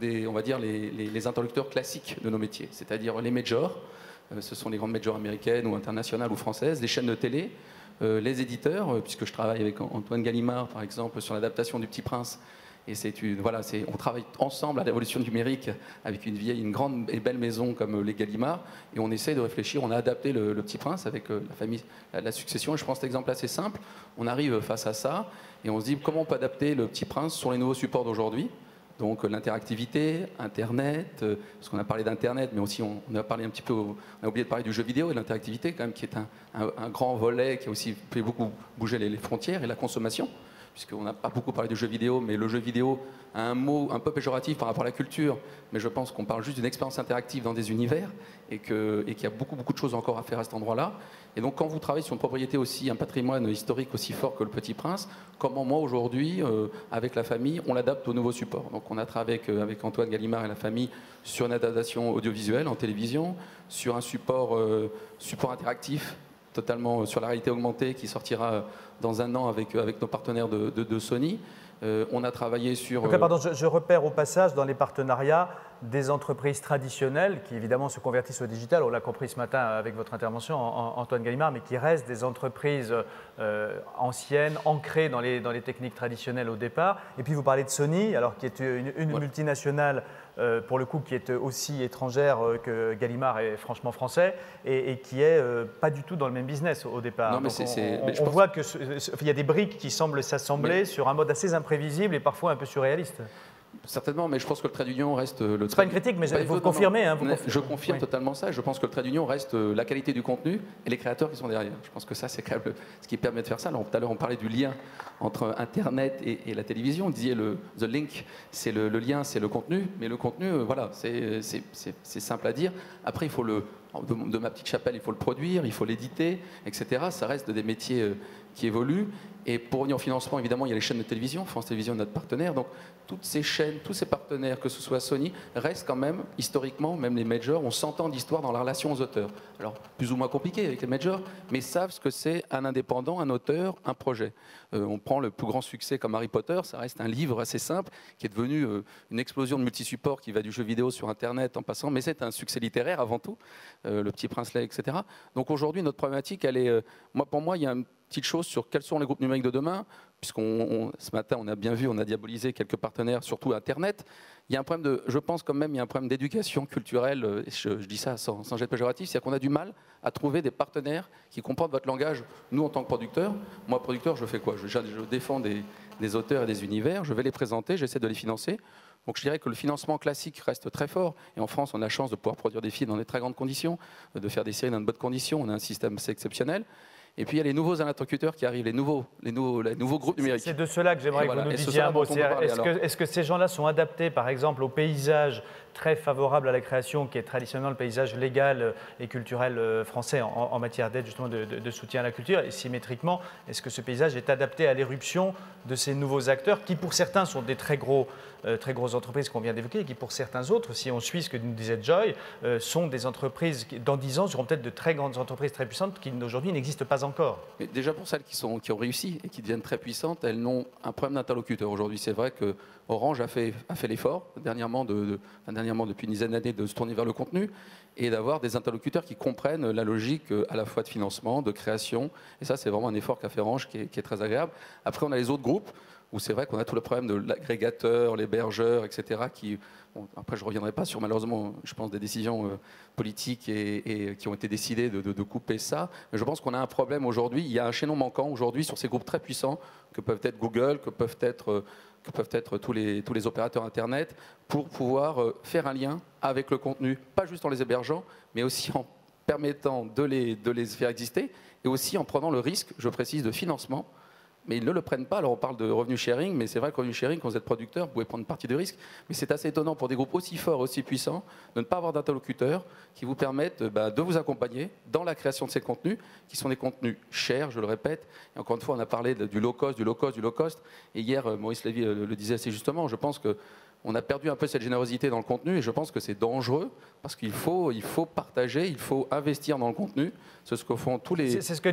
on va dire, les interlocuteurs classiques de nos métiers, c'est-à-dire les majors, ce sont les grandes majors américaines ou internationales ou françaises, les chaînes de télé, les éditeurs, puisque je travaille avec Antoine Gallimard, par exemple, sur l'adaptation du Petit Prince. Et on travaille ensemble à l'évolution numérique avec une grande et belle maison comme les Gallimard, et on essaie de réfléchir. On a adapté le Petit Prince avec la famille, la succession. Et je pense cet exemple assez simple. On arrive face à ça et on se dit comment on peut adapter le Petit Prince sur les nouveaux supports d'aujourd'hui. Donc l'interactivité, Internet, parce qu'on a parlé d'Internet, mais aussi on a parlé un petit peu, on a oublié de parler du jeu vidéo et l'interactivité quand même, qui est un grand volet qui a aussi fait beaucoup bouger les frontières, et la consommation, puisqu'on n'a pas beaucoup parlé du jeu vidéo, mais le jeu vidéo a un mot un peu péjoratif par rapport à la culture, mais je pense qu'on parle juste d'une expérience interactive dans des univers, et qu'il y a beaucoup de choses encore à faire à cet endroit-là. Et donc quand vous travaillez sur une propriété aussi, un patrimoine historique aussi fort que le Petit Prince, comment moi aujourd'hui, avec la famille, on l'adapte aux nouveaux supports. Donc on a travaillé avec Antoine Gallimard et la famille sur une adaptation audiovisuelle en télévision, sur un support interactif, totalement sur la réalité augmentée, qui sortira dans un an avec nos partenaires de Sony. On a travaillé sur... Donc là, pardon, je repère au passage dans les partenariats des entreprises traditionnelles qui évidemment se convertissent au digital, on l'a compris ce matin avec votre intervention, Antoine Gallimard, mais qui restent des entreprises anciennes, ancrées dans les techniques traditionnelles au départ. Et puis vous parlez de Sony, alors qui est une multinationale pour le coup qui est aussi étrangère que Gallimard est franchement français et qui est pas du tout dans le même business au départ. Non, mais on voit qu'il y a des briques qui semblent s'assembler sur un mode assez imprévisible et parfois un peu surréaliste. Certainement, mais je pense que le trait d'union reste... Ce n'est pas une critique, mais vous confirmez. Hein, je confirme totalement ça. Je pense que le trait d'union reste la qualité du contenu et les créateurs qui sont derrière. Je pense que ça, c'est quand même ce qui permet de faire ça. Alors, tout à l'heure, on parlait du lien entre Internet et la télévision. On disait the link, c'est le lien, c'est le contenu. Mais le contenu, voilà, c'est simple à dire. Après, il faut de ma petite chapelle, il faut le produire, il faut l'éditer, etc. Ça reste des métiers qui évoluent. Et pour revenir au financement, évidemment, il y a les chaînes de télévision. France Télévisions est notre partenaire. Donc, toutes ces chaînes, tous ces partenaires, que ce soit Sony, restent quand même, historiquement, même les majors, ont 100 ans d'histoire dans la relation aux auteurs. Alors, plus ou moins compliqué avec les majors, mais savent ce que c'est un indépendant, un auteur, un projet. On prend le plus grand succès comme Harry Potter, ça reste un livre assez simple, qui est devenu une explosion de multisupports qui va du jeu vidéo sur Internet en passant, mais c'est un succès littéraire avant tout, Le Petit Prince, etc. Donc aujourd'hui, notre problématique, elle est... pour moi, il y a une petite chose sur quels sont les groupes numériques de demain, puisqu'on ce matin, on a bien vu, on a diabolisé quelques partenaires, surtout Internet. Il y a un problème je pense quand même, il y a un problème d'éducation culturelle, je dis ça sans jet péjoratif, c'est-à-dire qu'on a du mal à trouver des partenaires qui comprennent votre langage. Nous, en tant que producteurs, moi, producteur, je fais quoi? Je défends des auteurs et des univers, je vais les présenter, j'essaie de les financer. Donc je dirais que le financement classique reste très fort. Et en France, on a la chance de pouvoir produire des films dans des très grandes conditions, de faire des séries dans de bonnes conditions. On a un système assez exceptionnel. Et puis il y a les nouveaux interlocuteurs qui arrivent, les nouveaux groupes numériques. C'est de cela que j'aimerais que vous nous disiez un mot. Est-ce que ces gens-là sont adaptés, par exemple, au paysage très favorable à la création, qui est traditionnellement le paysage légal et culturel français en matière d'aide, justement, de soutien à la culture? Et symétriquement, est-ce que ce paysage est adapté à l'éruption de ces nouveaux acteurs qui, pour certains, sont des très grosses entreprises qu'on vient d'évoquer et qui, pour certains autres, si on suit ce que nous disait Joy, sont des entreprises qui, dans 10 ans, seront peut-être de très grandes entreprises très puissantes qui, aujourd'hui, n'existent pas encore. Mais déjà, pour celles qui ont réussi et qui deviennent très puissantes, elles n'ont un problème d'interlocuteur. Aujourd'hui, c'est vrai que Orange a fait l'effort, dernièrement, depuis une dizaine d'années, de se tourner vers le contenu et d'avoir des interlocuteurs qui comprennent la logique à la fois de financement, de création. Et ça, c'est vraiment un effort qu'a fait Orange qui est très agréable. Après, on a les autres groupes où c'est vrai qu'on a tout le problème de l'agrégateur, l'hébergeur, etc. Après, je ne reviendrai pas sur, malheureusement, je pense, des décisions politiques et qui ont été décidées de couper ça. Mais je pense qu'on a un problème aujourd'hui. Il y a un chaînon manquant aujourd'hui sur ces groupes très puissants que peuvent être Google, que peuvent être tous les opérateurs Internet, pour pouvoir faire un lien avec le contenu, pas juste en les hébergeant, mais aussi en permettant de les faire exister et aussi en prenant le risque, je précise, de financement. Mais ils ne le prennent pas. Alors on parle de revenu sharing, mais c'est vrai que revenu sharing, quand vous êtes producteur, vous pouvez prendre une partie du risque. Mais c'est assez étonnant pour des groupes aussi forts, aussi puissants, de ne pas avoir d'interlocuteurs qui vous permettent de vous accompagner dans la création de ces contenus, qui sont des contenus chers, je le répète. Et encore une fois, on a parlé du low cost, du low cost, du low cost. Et hier, Maurice Lévy le disait assez justement, je pense qu'on a perdu un peu cette générosité dans le contenu et je pense que c'est dangereux parce qu'il faut partager, il faut investir dans le contenu. C'est ce que font tous les... C'est ce que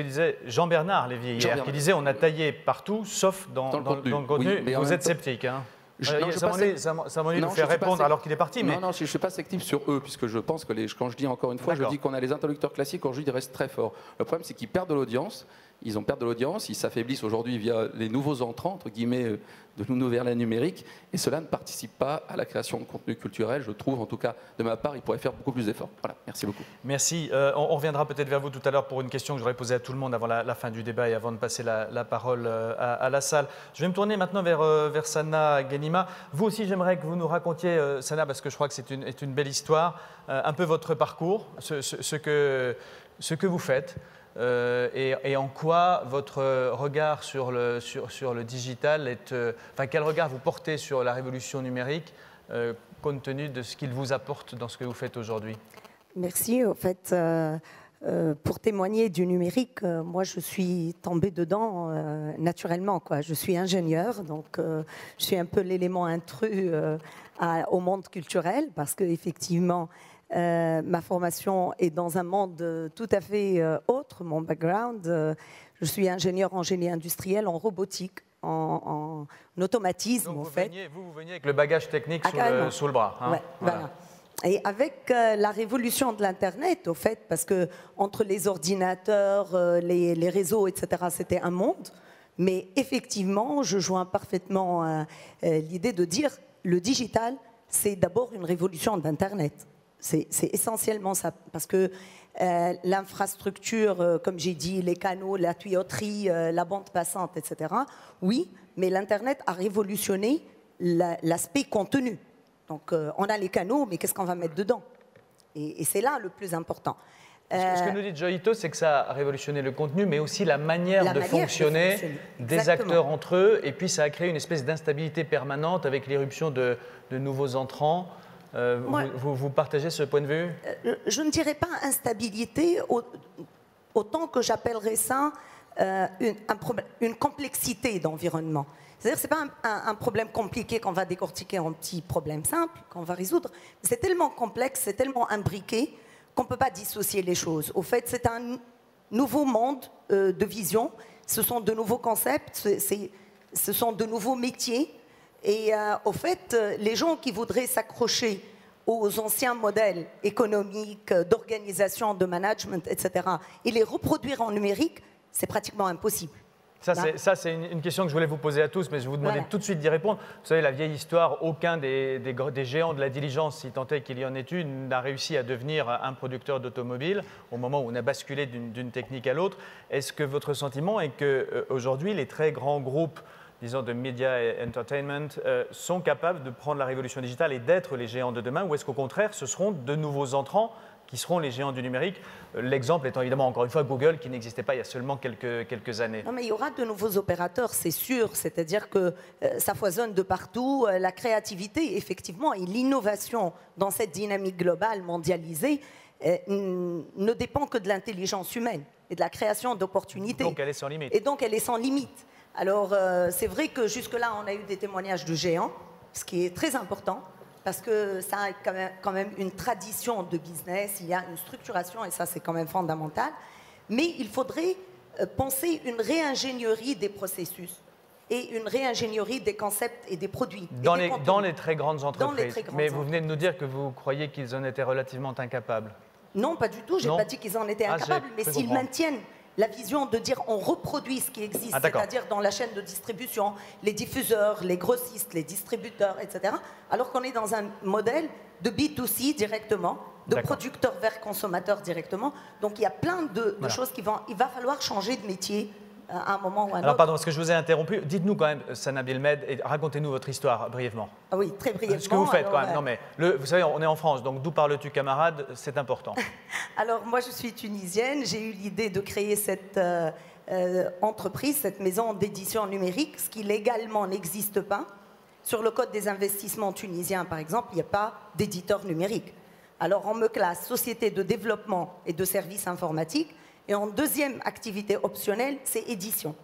disait Jean-Bernard Lévy hier, qui disait on a taillé partout sauf dans le contenu. Oui, vous êtes sceptique, hein? Ça m'ennuie de faire répondre alors qu'il est parti. Mais... Non, je ne suis pas sélectif sur eux, puisque je pense que quand je dis encore une fois, je dis qu'on a les interlocuteurs classiques, aujourd'hui, ils restent très forts. Le problème, c'est qu'ils perdent de l'audience. Ils ont perdu de l'audience, ils s'affaiblissent aujourd'hui via les nouveaux entrants, entre guillemets, de nous vers la numérique, et cela ne participe pas à la création de contenu culturel. Je trouve, en tout cas, de ma part, ils pourraient faire beaucoup plus d'efforts. Voilà, merci beaucoup. Merci. On reviendra peut-être vers vous tout à l'heure pour une question que j'aurais posée à tout le monde avant la fin du débat et avant de passer la parole à la salle. Je vais me tourner maintenant vers Sanna Ghanima. Vous aussi, j'aimerais que vous nous racontiez, Sanna, parce que je crois que c'est une belle histoire, un peu votre parcours, ce que vous faites. Et en quoi votre regard sur le digital est... quel regard vous portez sur la révolution numérique compte tenu de ce qu'il vous apporte dans ce que vous faites aujourd'hui? Merci. En fait, pour témoigner du numérique, moi je suis tombée dedans naturellement, quoi. Je suis ingénieure, donc je suis un peu l'élément intrus au monde culturel parce qu'effectivement, ma formation est dans un monde tout à fait autre. Mon background, je suis ingénieure en génie industriel, en robotique, en automatisme. Donc en fait. Vous veniez avec le bagage technique sous le bras. Hein, ouais, voilà. Et avec la révolution de l'Internet, au fait, parce que entre les ordinateurs, les réseaux, etc., c'était un monde. Mais effectivement, je joins parfaitement l'idée de dire le digital, c'est d'abord une révolution d'Internet. C'est essentiellement ça, parce que l'infrastructure, comme j'ai dit, les canaux, la tuyauterie, la bande passante, etc., oui, mais l'Internet a révolutionné l'aspect contenu. Donc, on a les canaux, mais qu'est-ce qu'on va mettre dedans? Et c'est là le plus important. Ce que nous dit Joyito, c'est que ça a révolutionné le contenu, mais aussi la manière de fonctionner des acteurs entre eux, et puis ça a créé une espèce d'instabilité permanente avec l'irruption de nouveaux entrants. Vous partagez ce point de vue? Je ne dirais pas instabilité, autant que j'appellerais ça une complexité d'environnement. C'est-à-dire que ce n'est pas un problème compliqué qu'on va décortiquer en petits problèmes simples, qu'on va résoudre. C'est tellement complexe, c'est tellement imbriqué qu'on ne peut pas dissocier les choses. Au fait, c'est un nouveau monde de vision, ce sont de nouveaux concepts, ce sont de nouveaux métiers. Et au fait, les gens qui voudraient s'accrocher aux anciens modèles économiques, d'organisation, de management, etc., et les reproduire en numérique, c'est pratiquement impossible. Ça, c'est une question que je voulais vous poser à tous, mais je vais vous demander tout de suite d'y répondre. Vous savez, la vieille histoire, aucun des géants de la diligence, si tant est qu'il y en ait une, n'a réussi à devenir un producteur d'automobile au moment où on a basculé d'une technique à l'autre. Est-ce que votre sentiment est qu'aujourd'hui, les très grands groupes, disons, de médias et entertainment, sont capables de prendre la révolution digitale et d'être les géants de demain, ou est-ce qu'au contraire, ce seront de nouveaux entrants qui seront les géants du numérique? L'exemple étant évidemment, encore une fois, Google, qui n'existait pas il y a seulement quelques années. Non, mais il y aura de nouveaux opérateurs, c'est sûr. C'est-à-dire que ça foisonne de partout. La créativité, effectivement, et l'innovation dans cette dynamique globale mondialisée ne dépend que de l'intelligence humaine et de la création d'opportunités. Donc elle est sans limite. Et donc elle est sans limite. Alors, c'est vrai que jusque-là, on a eu des témoignages de géants, ce qui est très important, parce que ça a quand même une tradition de business, il y a une structuration, et ça, c'est quand même fondamental. Mais il faudrait penser une réingénierie des processus et une réingénierie des concepts et des produits. Dans les très grandes entreprises. Mais vous venez de nous dire que vous croyez qu'ils en étaient relativement incapables. Non, pas du tout. Je n'ai pas dit qu'ils en étaient incapables, mais s'ils maintiennent la vision de dire on reproduit ce qui existe, c'est-à-dire dans la chaîne de distribution, les diffuseurs, les grossistes, les distributeurs, etc., alors qu'on est dans un modèle de B2C directement, de producteur vers consommateur directement. Donc il y a plein de choses qui vont... Il va falloir changer de métier à un moment ou à un autre. Alors pardon, est-ce que je vous ai interrompu? Dites-nous quand même, Sanna Bilmed, et racontez-nous votre histoire brièvement. Ah oui, très brièvement. Ce que vous faites quand même. Non mais, vous savez, on est en France, donc d'où parles-tu, camarade? C'est important. Alors moi, je suis tunisienne. J'ai eu l'idée de créer cette entreprise, cette maison d'édition numérique, ce qui légalement n'existe pas. Sur le code des investissements tunisiens, par exemple, il n'y a pas d'éditeur numérique. Alors on me classe société de développement et de services informatiques. Et en deuxième activité optionnelle, c'est édition.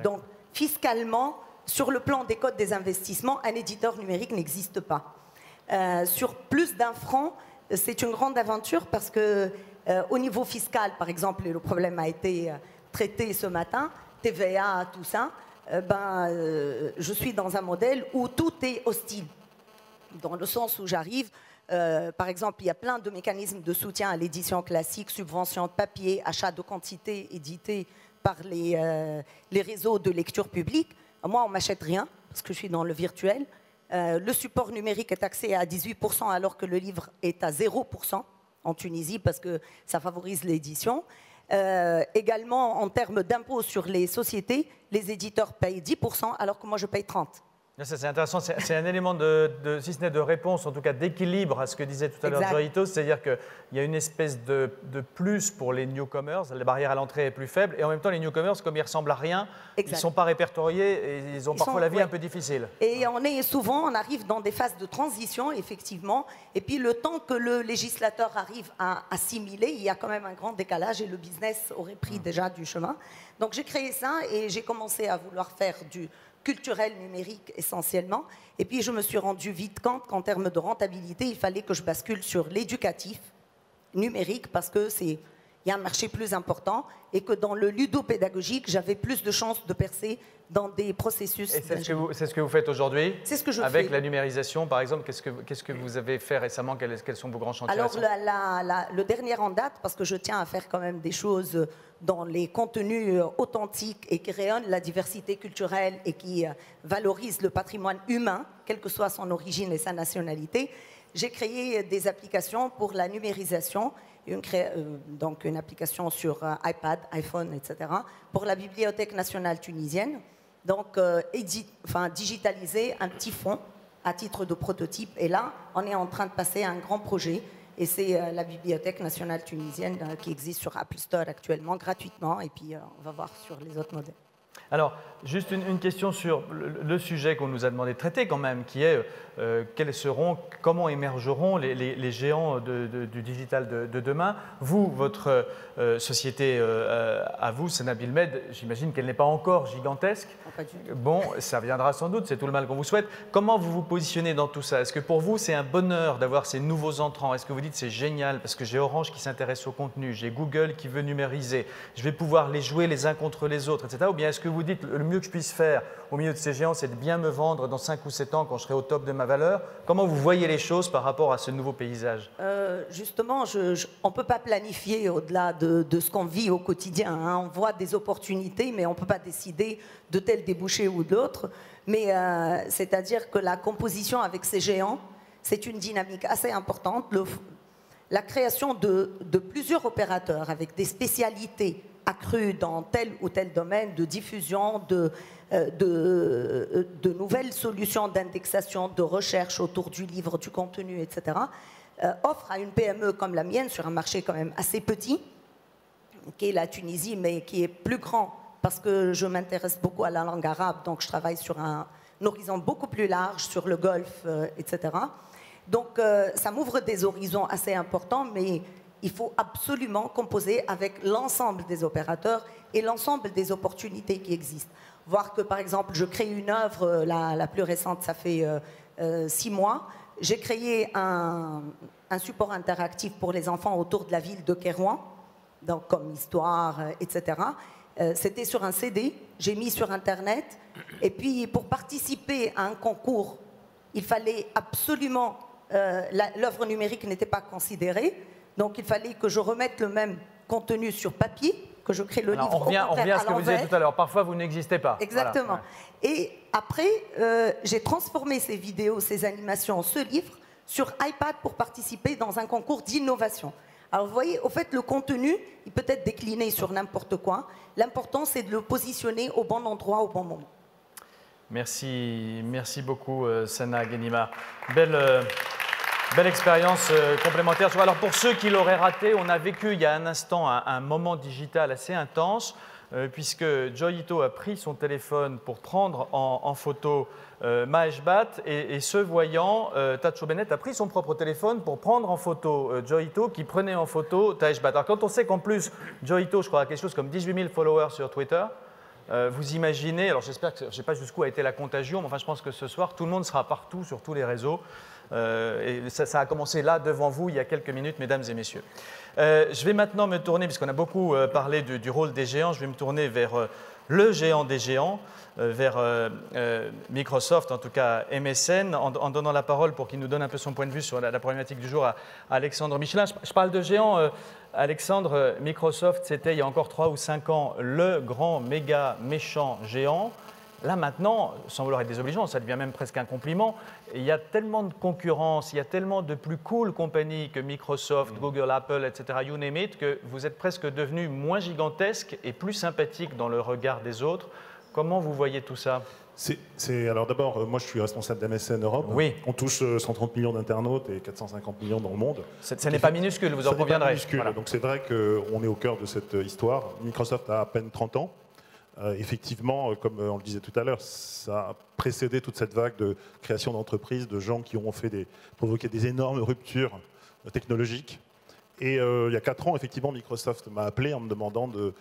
Donc, fiscalement, sur le plan des codes des investissements, un éditeur numérique n'existe pas. Sur plus d'un franc, c'est une grande aventure parce que, au niveau fiscal, par exemple, et le problème a été traité ce matin, TVA, tout ça, je suis dans un modèle où tout est hostile. Dans le sens où j'arrive, par exemple, il y a plein de mécanismes de soutien à l'édition classique, subventions de papier, achat de quantité édité par les réseaux de lecture publique. Moi, on ne m'achète rien parce que je suis dans le virtuel. Le support numérique est taxé à 18% alors que le livre est à 0% en Tunisie parce que ça favorise l'édition. Également, en termes d'impôts sur les sociétés, les éditeurs payent 10% alors que moi, je paye 30%. C'est intéressant, c'est un élément si ce n'est de réponse, en tout cas d'équilibre à ce que disait tout à l'heure Joyito, c'est-à-dire qu'il y a une espèce de plus pour les newcomers, la barrière à l'entrée est plus faible, et en même temps les newcomers, comme ils ressemblent à rien, ils ne sont pas répertoriés et ils ont parfois la vie un peu difficile. Et on arrive dans des phases de transition, effectivement, et puis le temps que le législateur arrive à assimiler, il y a quand même un grand décalage et le business aurait pris déjà du chemin. Donc j'ai créé ça et j'ai commencé à vouloir faire du culturel numérique essentiellement. Et puis je me suis rendu vite compte qu'en termes de rentabilité, il fallait que je bascule sur l'éducatif numérique parce qu'il y a un marché plus important et que dans le ludopédagogique, j'avais plus de chances de percer dans des processus. Et c'est ce que vous faites aujourd'hui? C'est ce que je fais. Avec la numérisation, par exemple, qu'est-ce que vous avez fait récemment? Quels sont vos grands chantiers? Alors, le dernier en date, parce que je tiens à faire quand même des choses dans les contenus authentiques et qui rayonnent la diversité culturelle et qui valorisent le patrimoine humain, quelle que soit son origine et sa nationalité, j'ai créé des applications pour la numérisation, donc une application sur iPad, iPhone, etc., pour la Bibliothèque nationale tunisienne. Donc, digitaliser un petit fonds à titre de prototype. Et là, on est en train de passer à un grand projet. Et c'est la Bibliothèque nationale tunisienne qui existe sur Apple Store actuellement, gratuitement. Et puis, on va voir sur les autres modèles. Alors, juste une question sur le sujet qu'on nous a demandé de traiter quand même, qui est comment émergeront les géants du digital de demain. Vous, votre société à vous, Sana Bilmed, j'imagine qu'elle n'est pas encore gigantesque. Pas du tout. Bon, ça viendra sans doute, c'est tout le mal qu'on vous souhaite. Comment vous vous positionnez dans tout ça? Est-ce que pour vous, c'est un bonheur d'avoir ces nouveaux entrants? Est-ce que vous dites c'est génial parce que j'ai Orange qui s'intéresse au contenu, j'ai Google qui veut numériser, je vais pouvoir les jouer les uns contre les autres, etc. Ou bien est-ce que vous dites le mieux que je puisse faire au milieu de ces géants, c'est de bien me vendre dans 5 ou 7 ans quand je serai au top de ma valeur? Comment vous voyez les choses par rapport à ce nouveau paysage? Justement, on ne peut pas planifier au-delà de ce qu'on vit au quotidien. Hein. On voit des opportunités, mais on ne peut pas décider de tel débouché ou de l'autre. Mais c'est-à-dire que la composition avec ces géants, c'est une dynamique assez importante. La création de plusieurs opérateurs avec des spécialités accrues dans tel ou tel domaine de diffusion, de nouvelles solutions d'indexation, de recherche autour du livre, du contenu, etc., offre à une PME comme la mienne, sur un marché quand même assez petit, qui est la Tunisie, mais qui est plus grand, parce que je m'intéresse beaucoup à la langue arabe, donc je travaille sur un horizon beaucoup plus large, sur le Golfe, etc. Donc ça m'ouvre des horizons assez importants, mais il faut absolument composer avec l'ensemble des opérateurs et l'ensemble des opportunités qui existent. Voir que, par exemple, je crée une œuvre, la plus récente, ça fait 6 mois. J'ai créé un support interactif pour les enfants autour de la ville de Kérouan, donc comme histoire, etc. C'était sur un CD, j'ai mis sur Internet. Et puis, pour participer à un concours, il fallait absolument... l'œuvre numérique n'était pas considérée. Donc, il fallait que je remette le même contenu sur papier, que je crée le livre. On revient à ce que vous disiez tout à l'heure. Parfois, vous n'existez pas. Exactement. Voilà. Et après, j'ai transformé ces vidéos, ces animations, ce livre, sur iPad pour participer dans un concours d'innovation. Alors, vous voyez, au fait, le contenu, il peut être décliné sur n'importe quoi. L'important, c'est de le positionner au bon endroit, au bon moment. Merci beaucoup, Sana Ghenima. Belle expérience complémentaire. Alors pour ceux qui l'auraient raté, on a vécu il y a un instant un moment digital assez intense puisque Joyito a pris son téléphone pour prendre en photo Maheshbat et ce voyant, Tacho Bennett a pris son propre téléphone pour prendre en photo Joyito qui prenait en photo Maheshbat. Alors quand on sait qu'en plus Joyito, je crois, a quelque chose comme 18 000 followers sur Twitter, vous imaginez, alors j'espère que, je ne sais pas jusqu'où a été la contagion, mais enfin je pense que ce soir, tout le monde sera partout sur tous les réseaux. Et ça a commencé là, devant vous, il y a quelques minutes, mesdames et messieurs. Je vais maintenant me tourner, puisqu'on a beaucoup parlé du rôle des géants, je vais me tourner vers le géant des géants, vers Microsoft, en tout cas MSN, en donnant la parole pour qu'il nous donne un peu son point de vue sur la problématique du jour à Alexandre Michelin. Je parle de géant, Alexandre. Microsoft, c'était il y a encore 3 ou 5 ans le grand, méga, méchant géant. Là maintenant, sans vouloir être désobligeant, ça devient même presque un compliment. Il y a tellement de concurrence, il y a tellement de plus cool compagnies que Microsoft, Google, Apple, etc., you name it, que vous êtes presque devenu moins gigantesque et plus sympathique dans le regard des autres. Comment vous voyez tout ça? Alors d'abord, moi je suis responsable d'MSN Europe. Oui. On touche 130 millions d'internautes et 450 millions dans le monde. Ce n'est pas minuscule, vous en conviendrez. Pas minuscule. Voilà. Donc c'est vrai qu'on est au cœur de cette histoire. Microsoft a à peine 30 ans. Effectivement, comme on le disait tout à l'heure, ça a précédé toute cette vague de création d'entreprises, de gens qui ont provoqué des énormes ruptures technologiques. Et il y a 4 ans, effectivement, Microsoft m'a appelé en me demandant de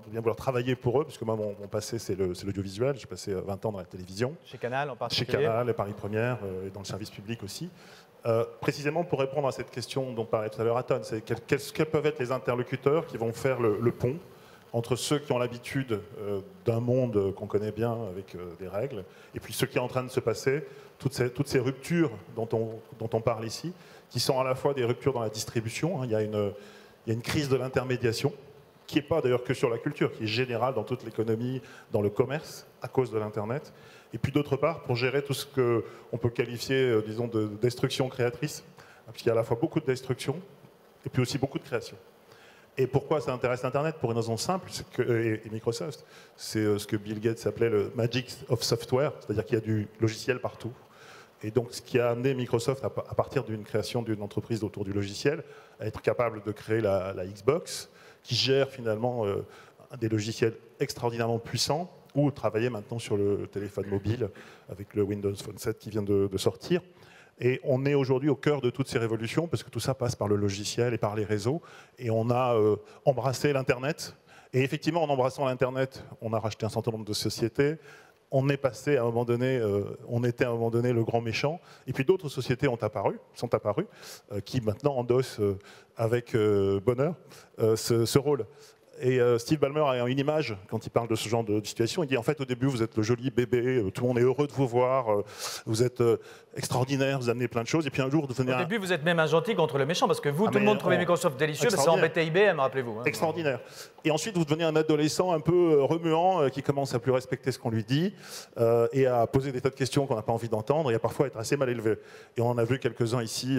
bien vouloir travailler pour eux, puisque moi, mon passé, c'est l'audiovisuel. J'ai passé 20 ans dans la télévision. Chez Canal, en particulier. Chez Canal, et Paris Première, et dans le service public aussi. Précisément pour répondre à cette question dont parlait tout à l'heure Aton, c'est quels peuvent être les interlocuteurs qui vont faire le pont entre ceux qui ont l'habitude d'un monde qu'on connaît bien avec des règles, et puis ce qui est en train de se passer, toutes ces ruptures dont on parle ici, qui sont à la fois des ruptures dans la distribution. Il y a une crise de l'intermédiation, qui n'est pas d'ailleurs que sur la culture, qui est générale dans toute l'économie, dans le commerce, à cause de l'Internet. Et puis d'autre part, pour gérer tout ce qu'on peut qualifier, disons, de destruction créatrice, parce qu'il y a à la fois beaucoup de destruction, et puis aussi beaucoup de création. Et pourquoi ça intéresse Internet? Pour une raison simple, et Microsoft, c'est ce que Bill Gates appelait le magic of software, c'est-à-dire qu'il y a du logiciel partout. Et donc, ce qui a amené Microsoft, à partir d'une création d'une entreprise autour du logiciel, à être capable de créer la Xbox, qui gère finalement des logiciels extraordinairement puissants, ou travailler maintenant sur le téléphone mobile, avec le Windows Phone 7 qui vient de sortir. Et on est aujourd'hui au cœur de toutes ces révolutions, parce que tout ça passe par le logiciel et par les réseaux. Et on a embrassé l'Internet. Et effectivement, en embrassant l'Internet, on a racheté un certain nombre de sociétés. On est passé à un moment donné, on était à un moment donné le grand méchant. Et puis d'autres sociétés sont apparues, qui maintenant endossent avec bonheur ce rôle. Et Steve Ballmer a une image, quand il parle de ce genre de situation, il dit en fait au début vous êtes le joli bébé, tout le monde est heureux de vous voir, vous êtes extraordinaire, vous amenez plein de choses, et puis un jour vous devenez... Au début vous êtes même un gentil contre le méchant, parce que vous, tout le monde trouvait Microsoft délicieux, mais ça embêtait IBM, rappelez-vous. Hein. Extraordinaire. Et ensuite vous devenez un adolescent un peu remuant, qui commence à plus respecter ce qu'on lui dit, et à poser des tas de questions qu'on n'a pas envie d'entendre, et à parfois être assez mal élevé. Et on en a vu quelques-uns ici,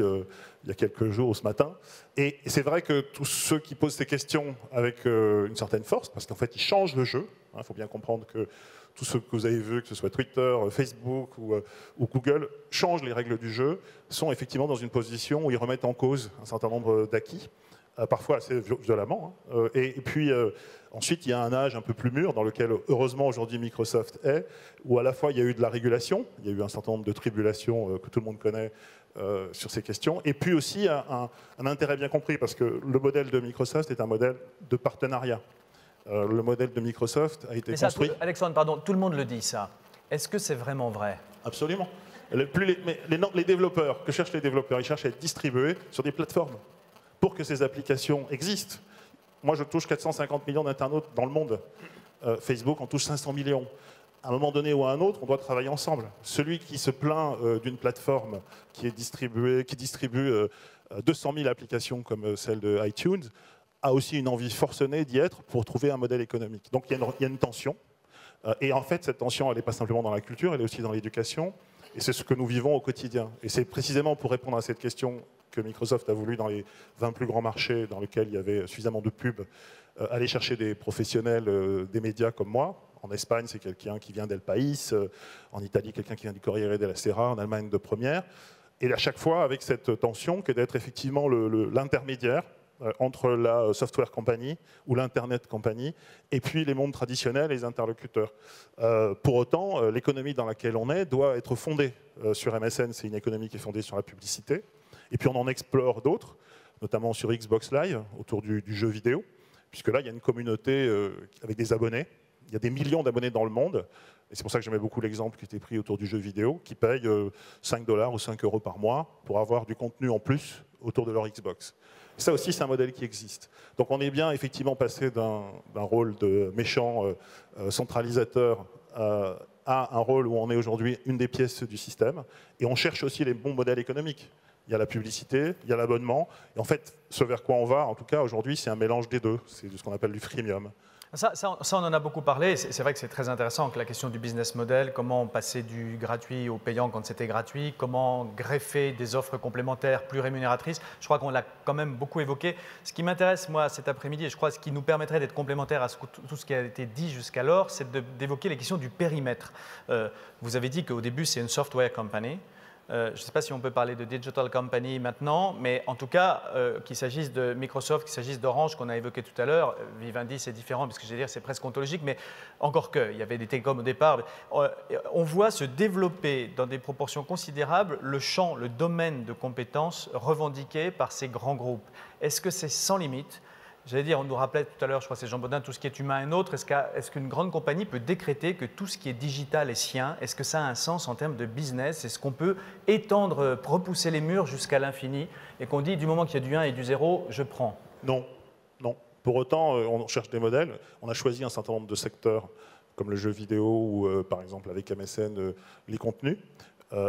il y a quelques jours ou ce matin. Et c'est vrai que tous ceux qui posent ces questions avec une certaine force, parce qu'en fait ils changent le jeu, il faut bien comprendre que tous ceux que vous avez vus, que ce soit Twitter, Facebook ou Google, changent les règles du jeu, sont effectivement dans une position où ils remettent en cause un certain nombre d'acquis, parfois assez violemment. Et puis ensuite il y a un âge un peu plus mûr dans lequel heureusement aujourd'hui Microsoft est, où à la fois il y a eu de la régulation, il y a eu un certain nombre de tribulations que tout le monde connaît, sur ces questions, et puis aussi un intérêt bien compris, parce que le modèle de Microsoft est un modèle de partenariat. Le modèle de Microsoft a été construit... Alexandre, pardon, tout le monde le dit ça. Est-ce que c'est vraiment vrai? Absolument. Les développeurs, que cherchent les développeurs? Ils cherchent à être distribués sur des plateformes pour que ces applications existent. Moi, je touche 450 millions d'internautes dans le monde. Facebook en touche 500 millions. À un moment donné ou à un autre, on doit travailler ensemble. Celui qui se plaint d'une plateforme qui distribue 200 000 applications comme celle de iTunes a aussi une envie forcenée d'y être pour trouver un modèle économique. Donc il y a une tension. Et en fait, cette tension, elle n'est pas simplement dans la culture, elle est aussi dans l'éducation. Et c'est ce que nous vivons au quotidien. Et c'est précisément pour répondre à cette question que Microsoft a voulu, dans les 20 plus grands marchés dans lesquels il y avait suffisamment de pubs, aller chercher des professionnels des médias comme moi. En Espagne, c'est quelqu'un qui vient d'El País. En Italie, quelqu'un qui vient du Corriere della Sera. En Allemagne, de Première. Et à chaque fois, avec cette tension que d'être effectivement l'intermédiaire entre la software company ou l'internet company et puis les mondes traditionnels et les interlocuteurs. Pour autant, l'économie dans laquelle on est doit être fondée sur MSN. C'est une économie qui est fondée sur la publicité. Et puis on en explore d'autres, notamment sur Xbox Live, autour du jeu vidéo, puisque là, il y a une communauté avec des abonnés. Il y a des millions d'abonnés dans le monde, et c'est pour ça que j'aimais beaucoup l'exemple qui était pris autour du jeu vidéo, qui payent 5 $ ou 5 € par mois pour avoir du contenu en plus autour de leur Xbox. Ça aussi, c'est un modèle qui existe. Donc on est bien effectivement passé d'un rôle de méchant centralisateur à un rôle où on est aujourd'hui une des pièces du système. Et on cherche aussi les bons modèles économiques. Il y a la publicité, il y a l'abonnement. Et en fait, ce vers quoi on va, en tout cas aujourd'hui, c'est un mélange des deux. C'est ce qu'on appelle du freemium. Ça, on en a beaucoup parlé. C'est vrai que c'est très intéressant que la question du business model, comment passer du gratuit au payant quand c'était gratuit, comment greffer des offres complémentaires plus rémunératrices. Je crois qu'on l'a quand même beaucoup évoqué. Ce qui m'intéresse, moi, cet après-midi, et je crois ce qui nous permettrait d'être complémentaire à tout ce qui a été dit jusqu'alors, c'est d'évoquer les questions du périmètre. Vous avez dit qu'au début, c'est une software company. Je ne sais pas si on peut parler de digital company maintenant, mais en tout cas, qu'il s'agisse de Microsoft, qu'il s'agisse d'Orange, qu'on a évoqué tout à l'heure, Vivendi c'est différent, parce que je veux dire c'est presque ontologique, mais encore il y avait des télécoms au départ. On voit se développer dans des proportions considérables le champ, le domaine de compétences revendiqué par ces grands groupes. Est-ce que c'est sans limite ? J'allais dire, on nous rappelait tout à l'heure, je crois que c'est Jean Baudin, tout ce qui est humain et nôtre. Est-ce qu'une grande compagnie peut décréter que tout ce qui est digital est sien? Est-ce que ça a un sens en termes de business? Est-ce qu'on peut étendre, repousser les murs jusqu'à l'infini et qu'on dit du moment qu'il y a du 1 et du 0, je prends? Non, non. Pour autant, on cherche des modèles. On a choisi un certain nombre de secteurs, comme le jeu vidéo ou par exemple avec MSN, les contenus.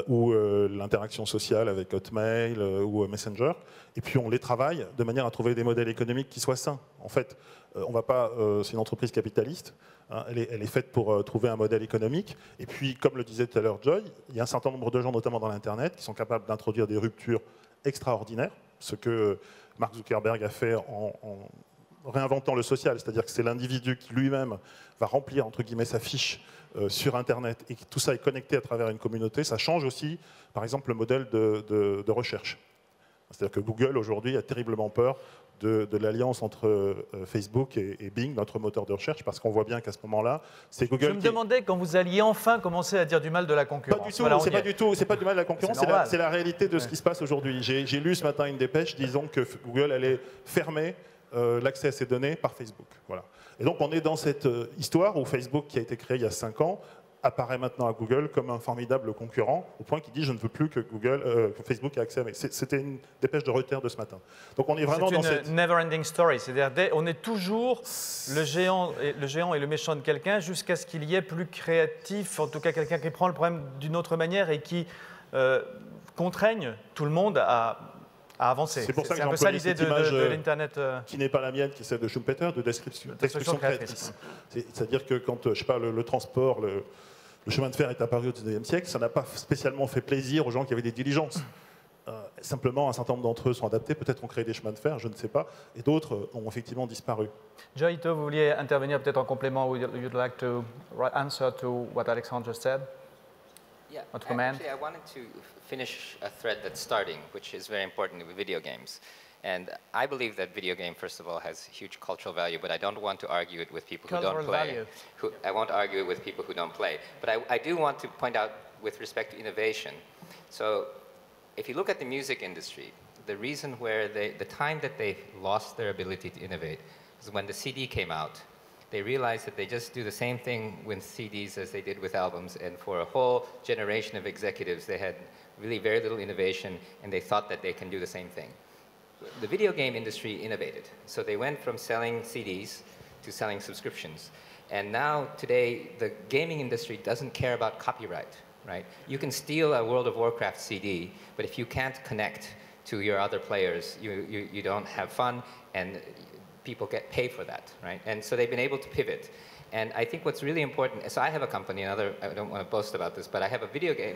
Ou l'interaction sociale avec Hotmail ou Messenger. Et puis on les travaille de manière à trouver des modèles économiques qui soient sains. En fait, on va pas, c'est une entreprise capitaliste, hein, elle est faite pour trouver un modèle économique. Et puis, comme le disait tout à l'heure Joy, il y a un certain nombre de gens, notamment dans l'Internet, qui sont capables d'introduire des ruptures extraordinaires, ce que Mark Zuckerberg a fait en réinventant le social, c'est-à-dire que c'est l'individu qui lui-même va remplir entre guillemets sa fiche sur Internet et que tout ça est connecté à travers une communauté. Ça change aussi, par exemple, le modèle de recherche. C'est-à-dire que Google aujourd'hui a terriblement peur de l'alliance entre Facebook et Bing, notre moteur de recherche, parce qu'on voit bien qu'à ce moment-là, c'est Google. Je me demandais quand vous alliez enfin commencer à dire du mal de la concurrence. Pas du tout, voilà, c'est pas du mal de la concurrence, c'est la réalité de ce qui se passe aujourd'hui. J'ai lu ce matin une dépêche disant que Google allait fermer l'accès à ces données par Facebook. Voilà. Et donc on est dans cette histoire où Facebook, qui a été créé il y a 5 ans, apparaît maintenant à Google comme un formidable concurrent, au point qu'il dit « je ne veux plus que que Facebook ait accès à mes... » C'était une dépêche de Reuters de ce matin. Donc on est vraiment dans cette... C'est une never-ending story, c'est-à-dire on est toujours le géant et le méchant de quelqu'un jusqu'à ce qu'il y ait plus créatif, en tout cas quelqu'un qui prend le problème d'une autre manière et qui contraigne tout le monde à avancer. C'est pour ça que un peu ça l'idée de l'Internet. Qui n'est pas la mienne, qui est celle de Schumpeter, de description créatrice. C'est-à-dire que quand, je sais pas, le transport, le chemin de fer est apparu au 19e siècle, ça n'a pas spécialement fait plaisir aux gens qui avaient des diligences. Simplement, un certain nombre d'entre eux sont adaptés, peut-être ont créé des chemins de fer, je ne sais pas, et d'autres ont effectivement disparu. Joyito, vous vouliez intervenir peut-être en complément, ou you'd like to answer to what Alexandre just said? Yeah, actually, I wanted to finish a thread that's starting, which is very important with video games. And I believe that video game, first of all, has huge cultural value, but I don't want to argue it with people who don't play. I won't argue it with people who don't play. But I do want to point out with respect to innovation. So if you look at the music industry, the reason where the time that they lost their ability to innovate is when the CD came out. They realized that they just do the same thing with CDs as they did with albums, and for a whole generation of executives, they had really very little innovation, and they thought that they can do the same thing. The video game industry innovated, so they went from selling CDs to selling subscriptions. And now, today, the gaming industry doesn't care about copyright, right? You can steal a World of Warcraft CD, but if you can't connect to your other players, you don't have fun, and people get paid for that, right? And so they've been able to pivot. And I think what's really important, so I have a company, I don't want to boast about this, but I have a video game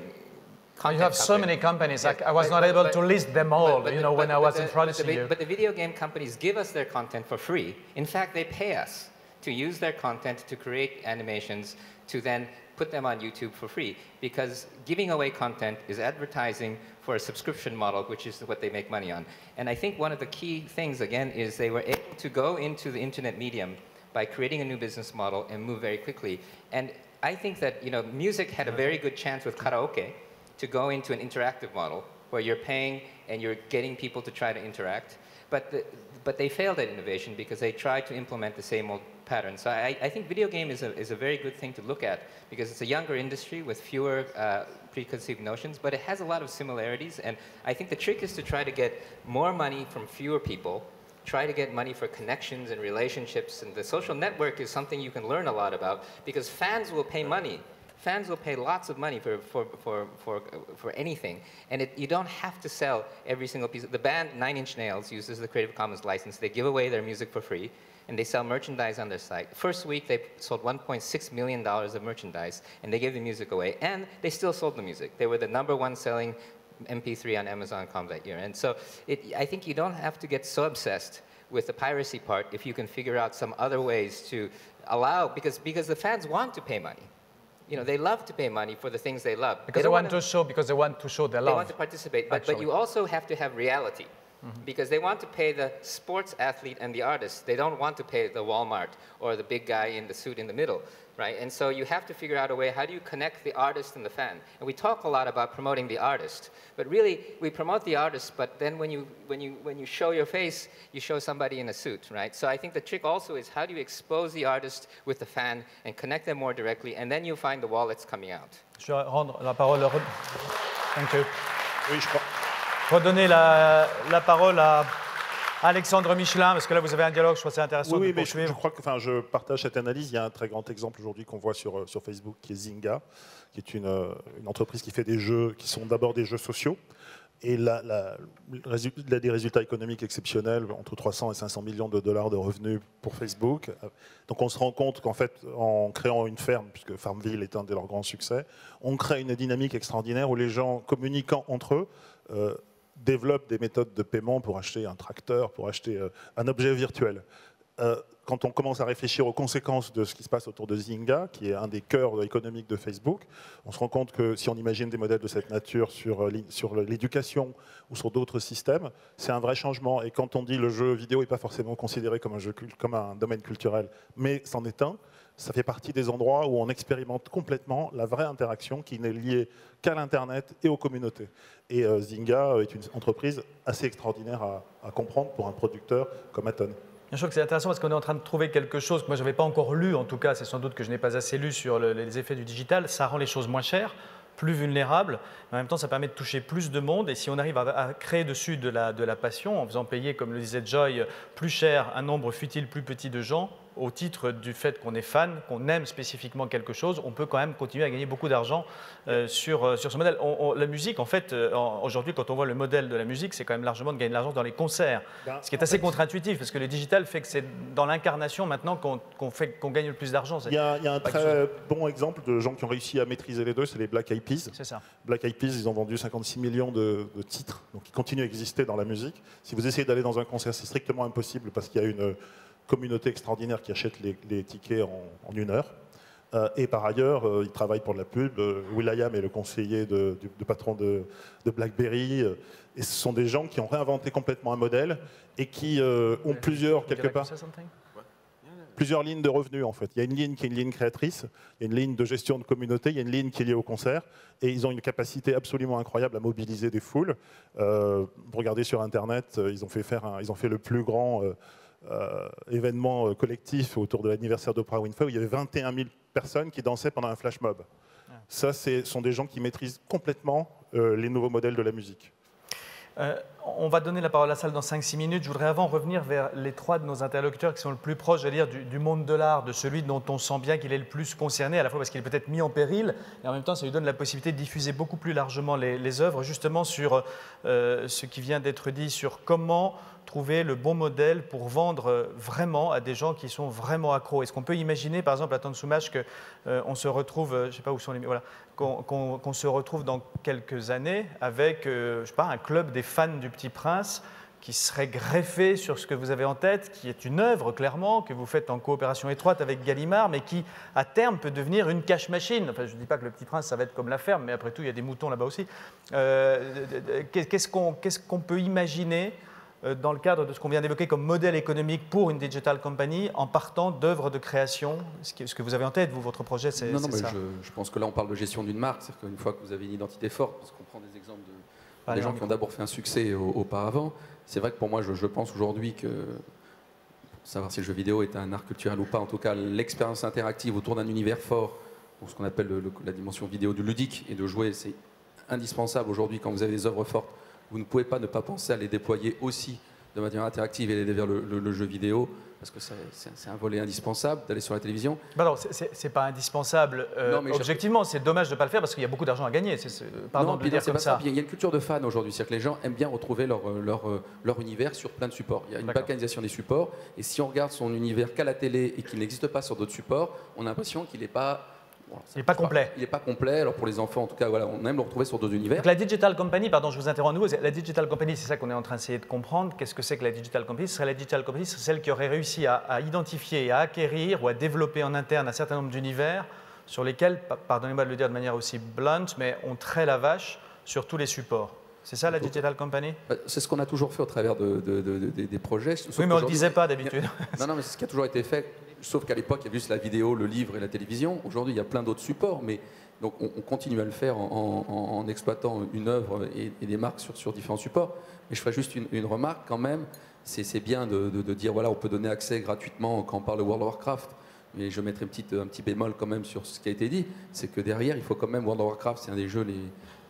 You have so many companies, yeah, I was not able to list them all, when I was introducing you. But the video game companies give us their content for free. In fact, they pay us to use their content to create animations to then put them on YouTube for free, because giving away content is advertising for a subscription model, which is what they make money on. And I think one of the key things, again, is they were able to go into the internet medium by creating a new business model and move very quickly. And I think that music had a very good chance with karaoke to go into an interactive model where you're paying and you're getting people to try to interact. But they failed at innovation because they tried to implement the same old pattern. So I think video game is a very good thing to look at because it's a younger industry with fewer preconceived notions, but it has a lot of similarities. And I think the trick is to try to get more money from fewer people, try to get money for connections and relationships. And the social network is something you can learn a lot about because fans will pay money. Fans will pay lots of money for anything, and you don't have to sell every single piece. The band Nine Inch Nails uses the Creative Commons license. They give away their music for free, and they sell merchandise on their site. First week, they sold $1.6 million of merchandise, and they gave the music away, and they still sold the music. They were the #1 selling MP3 on Amazon.com that year. And so I think you don't have to get so obsessed with the piracy part if you can figure out some other ways to allow, because the fans want to pay money. You know, they love to pay money for the things they love. Because they want to show their love. They want to participate, but you also have to have reality. Because they want to pay the sports athlete and the artist. They don't want to pay the Walmart or the big guy in the suit in the middle, right? And so you have to figure out a way, how do you connect the artist and the fan? And we talk a lot about promoting the artist, but really we promote the artist, but then when you show your face, you show somebody in a suit, right? So I think the trick also is how do you expose the artist with the fan and connect them more directly, and then you find the wallets coming out. Je vais rendre la parole. Thank you. Oui, je crois. Redonner la parole à Alexandre Michelin, parce que là vous avez un dialogue, je trouve c'est intéressant Oui, de mais poursuivre. je crois que, je partage cette analyse. Il y a un très grand exemple aujourd'hui qu'on voit sur Facebook, qui est Zynga, qui est une entreprise qui fait des jeux qui sont d'abord des jeux sociaux. Et il a des résultats économiques exceptionnels, entre 300 et 500 millions de dollars de revenus pour Facebook. Donc on se rend compte qu'en fait, en créant une ferme, puisque Farmville est un de leurs grands succès, on crée une dynamique extraordinaire où les gens, communiquant entre eux, développent des méthodes de paiement pour acheter un tracteur, pour acheter un objet virtuel. Quand on commence à réfléchir aux conséquences de ce qui se passe autour de Zynga, qui est un des cœurs économiques de Facebook, on se rend compte que si on imagine des modèles de cette nature sur l'éducation ou sur d'autres systèmes, c'est un vrai changement. Et quand on dit le jeu vidéo n'est pas forcément considéré comme un domaine culturel, mais c'en est un, ça fait partie des endroits où on expérimente complètement la vraie interaction qui n'est liée qu'à l'Internet et aux communautés. Et Zynga est une entreprise assez extraordinaire à comprendre pour un producteur comme Aton. Je trouve que c'est intéressant parce qu'on est en train de trouver quelque chose que moi je n'avais pas encore lu, en tout cas c'est sans doute que je n'ai pas assez lu sur les effets du digital. Ça rend les choses moins chères, plus vulnérables, mais en même temps ça permet de toucher plus de monde, et si on arrive à créer dessus de la passion en faisant payer, comme le disait Joy, plus cher un nombre futile plus petit de gens, au titre du fait qu'on est fan, qu'on aime spécifiquement quelque chose, on peut quand même continuer à gagner beaucoup d'argent sur ce modèle. La musique, en fait, aujourd'hui, quand on voit le modèle de la musique, c'est quand même largement de gagner de l'argent dans les concerts, ce qui est assez contre-intuitif, parce que le digital fait que c'est dans l'incarnation maintenant qu'on gagne le plus d'argent. Il y a un très bon exemple de gens qui ont réussi à maîtriser les deux, c'est les Black Eyed Peas. C'est ça. Black Eyed Peas, ils ont vendu 56 millions de titres, donc ils continuent à exister dans la musique. Si vous essayez d'aller dans un concert, c'est strictement impossible parce qu'il y a une communauté extraordinaire qui achète les tickets en 1 heure. Et par ailleurs, il travaille pour de la pub. Will.i.am est le conseiller du patron de BlackBerry. Et ce sont des gens qui ont réinventé complètement un modèle et qui ont plusieurs lignes de revenus, en fait. Il y a une ligne qui est une ligne créatrice, il y a une ligne de gestion de communauté, il y a une ligne qui est liée au concert, et ils ont une capacité absolument incroyable à mobiliser des foules. Vous regardez sur Internet, ils ont fait le plus grand événement collectif autour de l'anniversaire d'Oprah Winfrey, où il y avait 21 000 personnes qui dansaient pendant un flash mob. Ça, ce sont des gens qui maîtrisent complètement les nouveaux modèles de la musique. On va donner la parole à la salle dans 5-6 minutes. Je voudrais avant revenir vers les 3 de nos interlocuteurs qui sont le plus proches, j'allais dire, du monde de l'art, de celui dont on sent bien qu'il est le plus concerné, à la fois parce qu'il est peut-être mis en péril, et en même temps ça lui donne la possibilité de diffuser beaucoup plus largement les œuvres, justement sur ce qui vient d'être dit, sur comment trouver le bon modèle pour vendre vraiment à des gens qui sont vraiment accros. Est-ce qu'on peut imaginer, par exemple, à Tansoumach, qu'on se retrouve, je ne sais pas où sont les... Voilà, qu'on se retrouve dans quelques années avec, je sais pas, un club des fans du Petit Prince qui serait greffé sur ce que vous avez en tête, qui est une œuvre, clairement, que vous faites en coopération étroite avec Gallimard, mais qui, à terme, peut devenir une cash machine. Enfin, je ne dis pas que le Petit Prince, ça va être comme la ferme, mais après tout, il y a des moutons là-bas aussi. Qu'est-ce qu'on peut imaginer dans le cadre de ce qu'on vient d'évoquer comme modèle économique pour une digital company, en partant d'œuvres de création? Ce que vous avez en tête, vous, votre projet, c'est ça? Non, je pense que là, on parle de gestion d'une marque. C'est-à-dire qu'une fois que vous avez une identité forte, parce qu'on prend des exemples des gens qui ont d'abord fait un succès auparavant, c'est vrai que pour moi, je pense aujourd'hui que savoir si le jeu vidéo est un art culturel ou pas. En tout cas, l'expérience interactive autour d'un univers fort, ou ce qu'on appelle la dimension vidéo du ludique et de jouer, c'est indispensable aujourd'hui quand vous avez des œuvres fortes. Vous ne pouvez pas ne pas penser à les déployer aussi de manière interactive et aller vers le jeu vidéo, parce que c'est un volet indispensable d'aller sur la télévision. Bah non, c'est pas indispensable. Objectivement, c'est dommage de ne pas le faire parce qu'il y a beaucoup d'argent à gagner. Pardon de le dire comme ça. Il y a une culture de fans aujourd'hui, c'est-à-dire que les gens aiment bien retrouver leur univers sur plein de supports. Il y a une balkanisation des supports, et si on regarde son univers qu'à la télé et qu'il n'existe pas sur d'autres supports, on a l'impression qu'il n'est pas... Bon, il n'est pas complet. Il n'est pas complet. Alors pour les enfants, en tout cas, voilà, on aime le retrouver sur d'autres univers. Donc la Digital Company, pardon, je vous interromps à nouveau. La Digital Company, c'est ça qu'on est en train d'essayer de comprendre. Qu'est-ce que c'est que la Digital Company? Ce serait la Digital Company, c'est celle qui aurait réussi à identifier et à acquérir ou à développer en interne un certain nombre d'univers sur lesquels, pardonnez-moi de le dire de manière aussi blunt, mais on traite la vache sur tous les supports. C'est ça la Digital Company? C'est ce qu'on a toujours fait au travers des projets. Oui, mais on ne le disait pas d'habitude. Non, mais c'est ce qui a toujours été fait. Sauf qu'à l'époque, il y avait juste la vidéo, le livre et la télévision. Aujourd'hui, il y a plein d'autres supports, mais donc on continue à le faire en exploitant une œuvre et des marques sur différents supports. Mais je ferai juste une remarque quand même. C'est bien de dire, voilà, on peut donner accès gratuitement quand on parle de World of Warcraft. Mais je mettrai un petit bémol quand même sur ce qui a été dit. C'est que derrière, il faut quand même, World of Warcraft, c'est un des jeux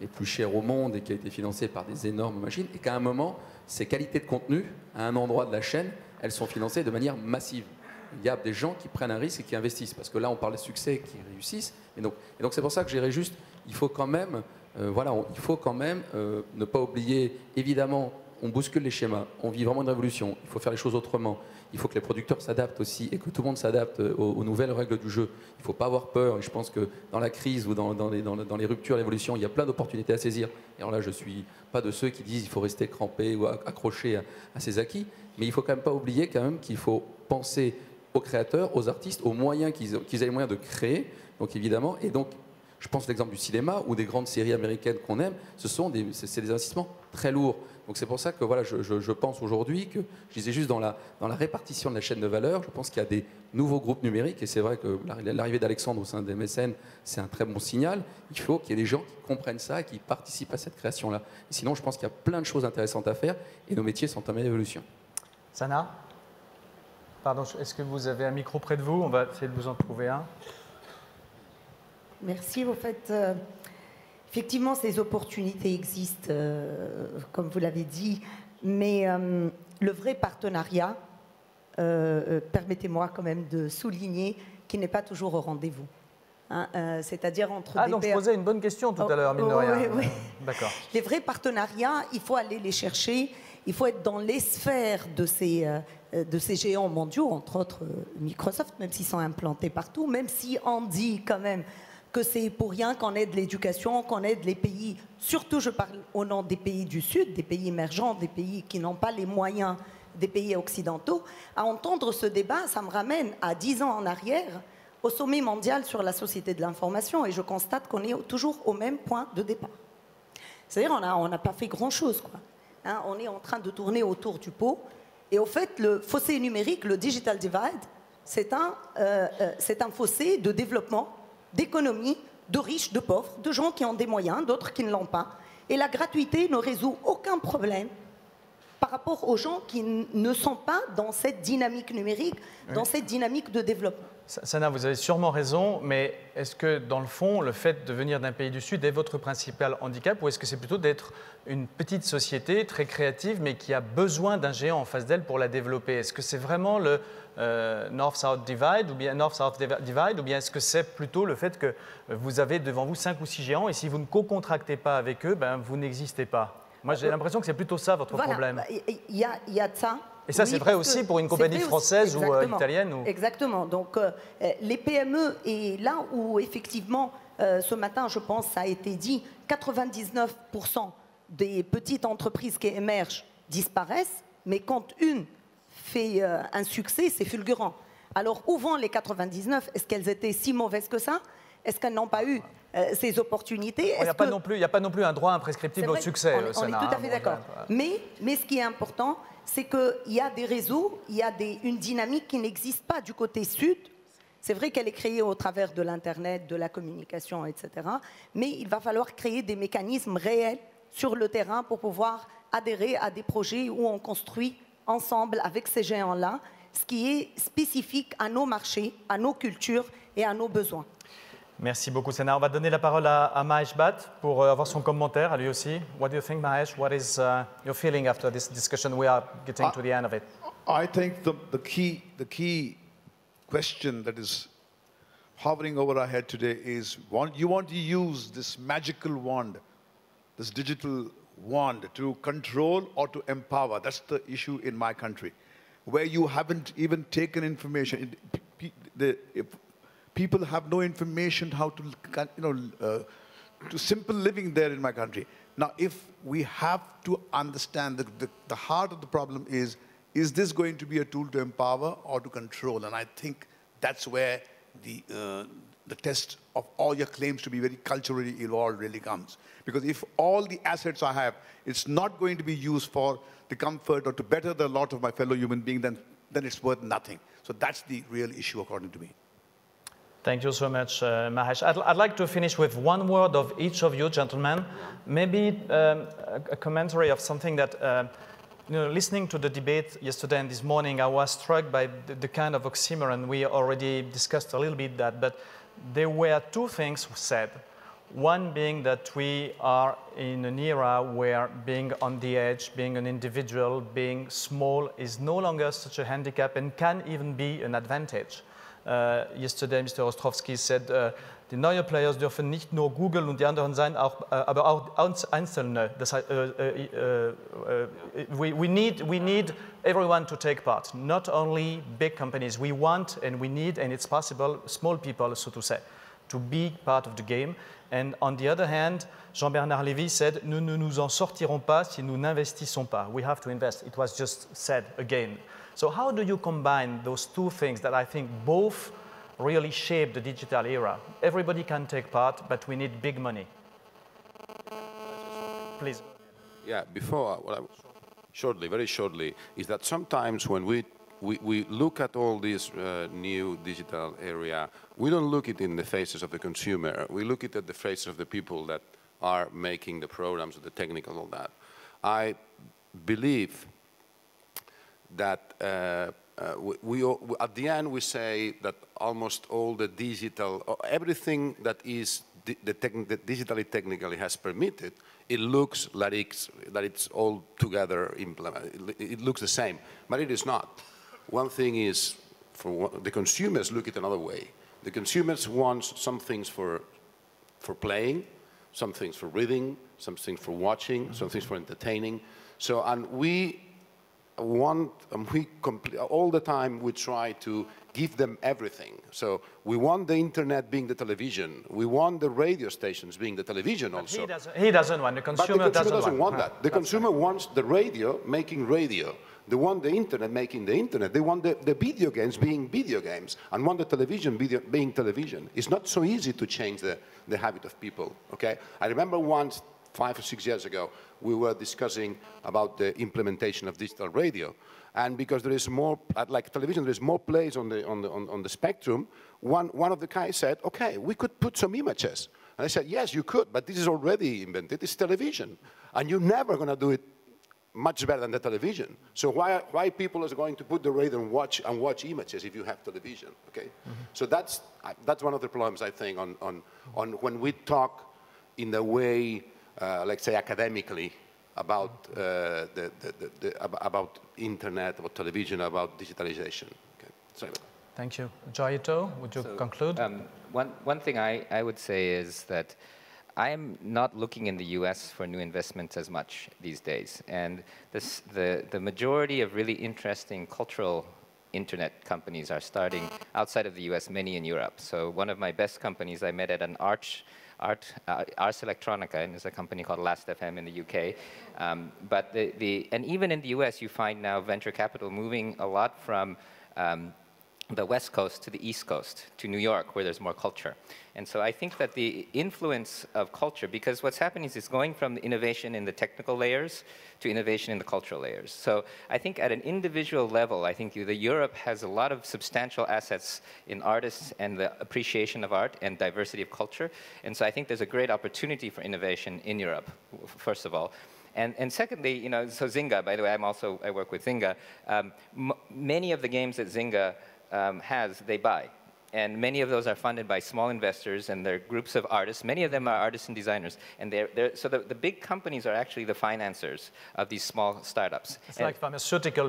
les plus chers au monde et qui a été financé par des énormes machines. Et qu'à un moment, ces qualités de contenu, à un endroit de la chaîne, elles sont financées de manière massive. Il y a des gens qui prennent un risque et qui investissent, parce que là on parle de succès qui réussissent, et donc c'est pour ça que j'irais juste, il faut quand même, ne pas oublier, évidemment, on bouscule les schémas, on vit vraiment une révolution, il faut faire les choses autrement, il faut que les producteurs s'adaptent aussi et que tout le monde s'adapte aux nouvelles règles du jeu. Il ne faut pas avoir peur, et je pense que dans la crise ou dans les ruptures, l'évolution, il y a plein d'opportunités à saisir. Et alors là, je ne suis pas de ceux qui disent qu'il faut rester crampé ou accroché à ses acquis, mais il ne faut quand même pas oublier quand même qu'il faut penser aux créateurs, aux artistes, aux moyens qu'ils aient les moyens de créer, donc évidemment, et donc je pense à l'exemple du cinéma ou des grandes séries américaines qu'on aime, c'est des investissements très lourds. Donc c'est pour ça que voilà, je pense aujourd'hui que, je disais juste dans la répartition de la chaîne de valeur, je pense qu'il y a des nouveaux groupes numériques, et c'est vrai que l'arrivée d'Alexandre au sein des MSN, c'est un très bon signal. Il faut qu'il y ait des gens qui comprennent ça et qui participent à cette création-là. Sinon, je pense qu'il y a plein de choses intéressantes à faire, et nos métiers sont en pleine évolution. Sana ? Pardon, est-ce que vous avez un micro près de vous? On va essayer de vous en trouver un. Merci. En fait, effectivement, ces opportunités existent, comme vous l'avez dit, mais le vrai partenariat, permettez-moi quand même de souligner qu'il n'est pas toujours au rendez-vous. Hein, c'est-à-dire entre des donc je posais une bonne question tout à l'heure, mine de rien. Oui. D'accord. Les vrais partenariats, il faut aller les chercher, il faut être dans les sphères de ces géants mondiaux, entre autres Microsoft, même s'ils sont implantés partout, même si on dit quand même que c'est pour rien qu'on aide l'éducation, qu'on aide les pays, surtout je parle au nom des pays du Sud, des pays émergents, des pays qui n'ont pas les moyens des pays occidentaux. À entendre ce débat, ça me ramène à 10 ans en arrière, au sommet mondial sur la société de l'information, et je constate qu'on est toujours au même point de départ. C'est-à-dire on n'a pas fait grand-chose, quoi. Hein, on est en train de tourner autour du pot. Et au fait, le fossé numérique, le digital divide, c'est un fossé de développement, d'économie, de riches, de pauvres, de gens qui ont des moyens, d'autres qui ne l'ont pas. Et la gratuité ne résout aucun problème par rapport aux gens qui ne sont pas dans cette dynamique numérique, dans cette dynamique de développement. Sana, vous avez sûrement raison, mais est-ce que dans le fond, le fait de venir d'un pays du Sud est votre principal handicap, ou est-ce que c'est plutôt d'être une petite société très créative, mais qui a besoin d'un géant en face d'elle pour la développer? Est-ce que c'est vraiment le North-South Divide, ou bien North-South Divide, ou bien est-ce que c'est plutôt le fait que vous avez devant vous 5 ou 6 géants, et si vous ne co-contractez pas avec eux, ben, vous n'existez pas? Moi, j'ai l'impression que c'est plutôt ça votre problème. Il y a de ça. Et ça, oui, c'est vrai aussi pour une compagnie française ou italienne ou... Exactement. Donc, les PME, et là où, effectivement, ce matin, je pense, ça a été dit, 99% des petites entreprises qui émergent disparaissent, mais quand une fait un succès, c'est fulgurant. Alors, où vont les 99? Est-ce qu'elles étaient si mauvaises que ça? Est-ce qu'elles n'ont pas eu ces opportunités? Il n'y a pas non plus un droit imprescriptible au succès. On est tout à fait d'accord. Mais ce qui est important, c'est qu'il y a des réseaux, il y a une dynamique qui n'existe pas du côté sud. C'est vrai qu'elle est créée au travers de l'Internet, de la communication, etc. Mais il va falloir créer des mécanismes réels sur le terrain pour pouvoir adhérer à des projets où on construit ensemble avec ces géants-là. ce qui est spécifique à nos marchés, à nos cultures et à nos besoins. Merci beaucoup, Sena. On va donner la parole à Mahesh Bhatt pour avoir son commentaire à lui aussi. What do you think, Mahesh? What is your feeling after this discussion? We are getting to the end of it. I think the key question that is hovering over our head today is, you want to use this magical wand, this digital wand, to control or to empower. That's the issue in my country, where you haven't even taken information. People have no information how to, to simple living there in my country. Now, if we have to understand that the heart of the problem is this going to be a tool to empower or to control? And I think that's where the test of all your claims to be very culturally evolved really comes. Because if all the assets I have, it's not going to be used for the comfort or to better the lot of my fellow human being, then it's worth nothing. So that's the real issue, according to me. Thank you so much, Mahesh. I'd like to finish with one word of each of you, gentlemen. Maybe a commentary of something that, listening to the debate yesterday and this morning, I was struck by the kind of oxymoron. We already discussed a little bit that, but there were two things said. One being that we are in an era where being on the edge, being an individual, being small is no longer such a handicap and can even be an advantage. Yesterday, Mr. Ostrowski said, die neuen Players dürfen nicht nur Google und die anderen sein, aber auch Einzelne. Das heißt, we need everyone to take part, not only big companies. We want and we need, and it's possible, small people, so to say, to be part of the game. And on the other hand, Jean-Bernard Lévy said, nous ne nous en sortirons pas si nous n'investissons pas. We have to invest. It was just said again. So how do you combine those two things that I think both really shape the digital era? Everybody can take part, but we need big money. Please. Yeah, before, very shortly, is that sometimes when we look at all this new digital area, we don't look it in the faces of the consumer. We look it at the faces of the people that are making the programs, the technical, all that. I believe that at the end we say that almost all the digital, everything that is digitally technically has permitted, it looks like it's all together implemented. It looks the same, but it is not. One thing is, the consumers look at it another way. The consumers want some things for playing, some things for reading, some things for watching, some things for entertaining. So, and we want, all the time we try to give them everything. So we want the internet being the television. We want the radio stations being the television also. He doesn't want, the consumer doesn't want that. The consumer wants the radio making radio. They want the internet making the internet. They want the video games being video games and want the television being television. It's not so easy to change the habit of people, okay? I remember once, 5 or 6 years ago, we were discussing about the implementation of digital radio. And because there is more, like television, there is more plays on the spectrum, one of the guys said, okay, we could put some images. And I said, yes, you could, but this is already invented. It's television. And you're never going to do it much better than the television. So why people are going to put the radio and watch images if you have television, okay? Mm-hmm. So that's one of the problems, I think, on when we talk in the way, let's say academically, about about internet, about television, about digitalization. Okay. Sorry. Thank you. Joyito, would you conclude? One thing I would say is that I'm not looking in the US for new investments as much these days. And the majority of really interesting cultural internet companies are starting outside of the US, many in Europe. So one of my best companies I met at an Ars Electronica, and there's a company called Last.fm in the UK. And even in the US, you find now venture capital moving a lot from the West Coast to the East Coast, to New York, where there's more culture. And so I think that the influence of culture, because what's happening is it's going from the innovation in the technical layers to innovation in the cultural layers. So I think at an individual level, I think Europe has a lot of substantial assets in artists and the appreciation of art and diversity of culture. And so I think there's a great opportunity for innovation in Europe, first of all. And secondly, you know, so Zynga, by the way, I work with Zynga. Many of the games that Zynga has, they buy. And many of those are funded by small investors, and they're groups of artists. Many of them are artists and designers. And so the big companies are actually the financiers of these small startups. It's like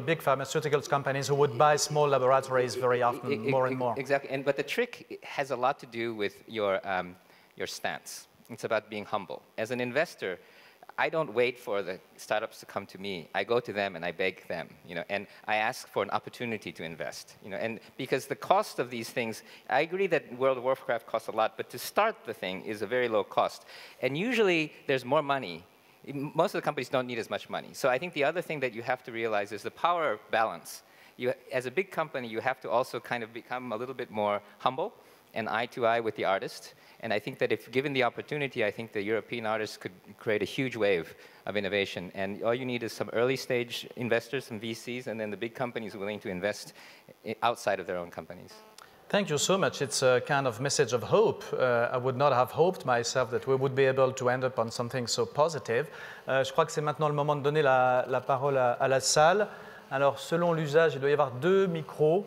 big pharmaceutical companies who would buy small laboratories very often, more and more. Exactly. But the trick has a lot to do with your stance. It's about being humble. As an investor, I don't wait for the startups to come to me. I go to them and I beg them, you know, and I ask for an opportunity to invest, you know, and because the cost of these things, I agree that World of Warcraft costs a lot, but to start the thing is a very low cost. And usually there's more money. Most of the companies don't need as much money. So I think the other thing that you have to realize is the power of balance. As a big company, you have to also kind of become a little bit more humble and eye to eye with the artist. And I think that if given the opportunity, I think the European artists could create a huge wave of innovation. And all you need is some early stage investors, some VCs, and then the big companies willing to invest outside of their own companies. Thank you so much. It's a kind of message of hope. I would not have hoped myself that we would be able to end up on something so positive. Je crois que c'est maintenant le moment de donner la parole à la salle. Alors, selon l'usage, il doit y avoir 2 micros,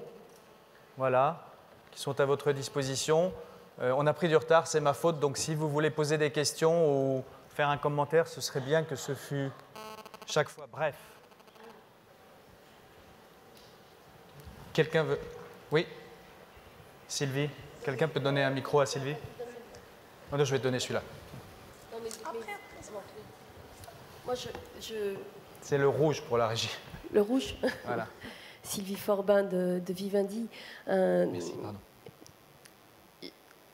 voilà, qui sont à votre disposition. On a pris du retard, c'est ma faute, donc si vous voulez poser des questions ou faire un commentaire, ce serait bien que ce fût chaque fois bref. Quelqu'un veut... Oui, Sylvie, quelqu'un peut donner un micro à Sylvie? Non, je vais te donner celui-là. Moi, C'est le rouge pour la régie. Le rouge. Voilà. Sylvie Forbin de Vivendi. Merci, pardon.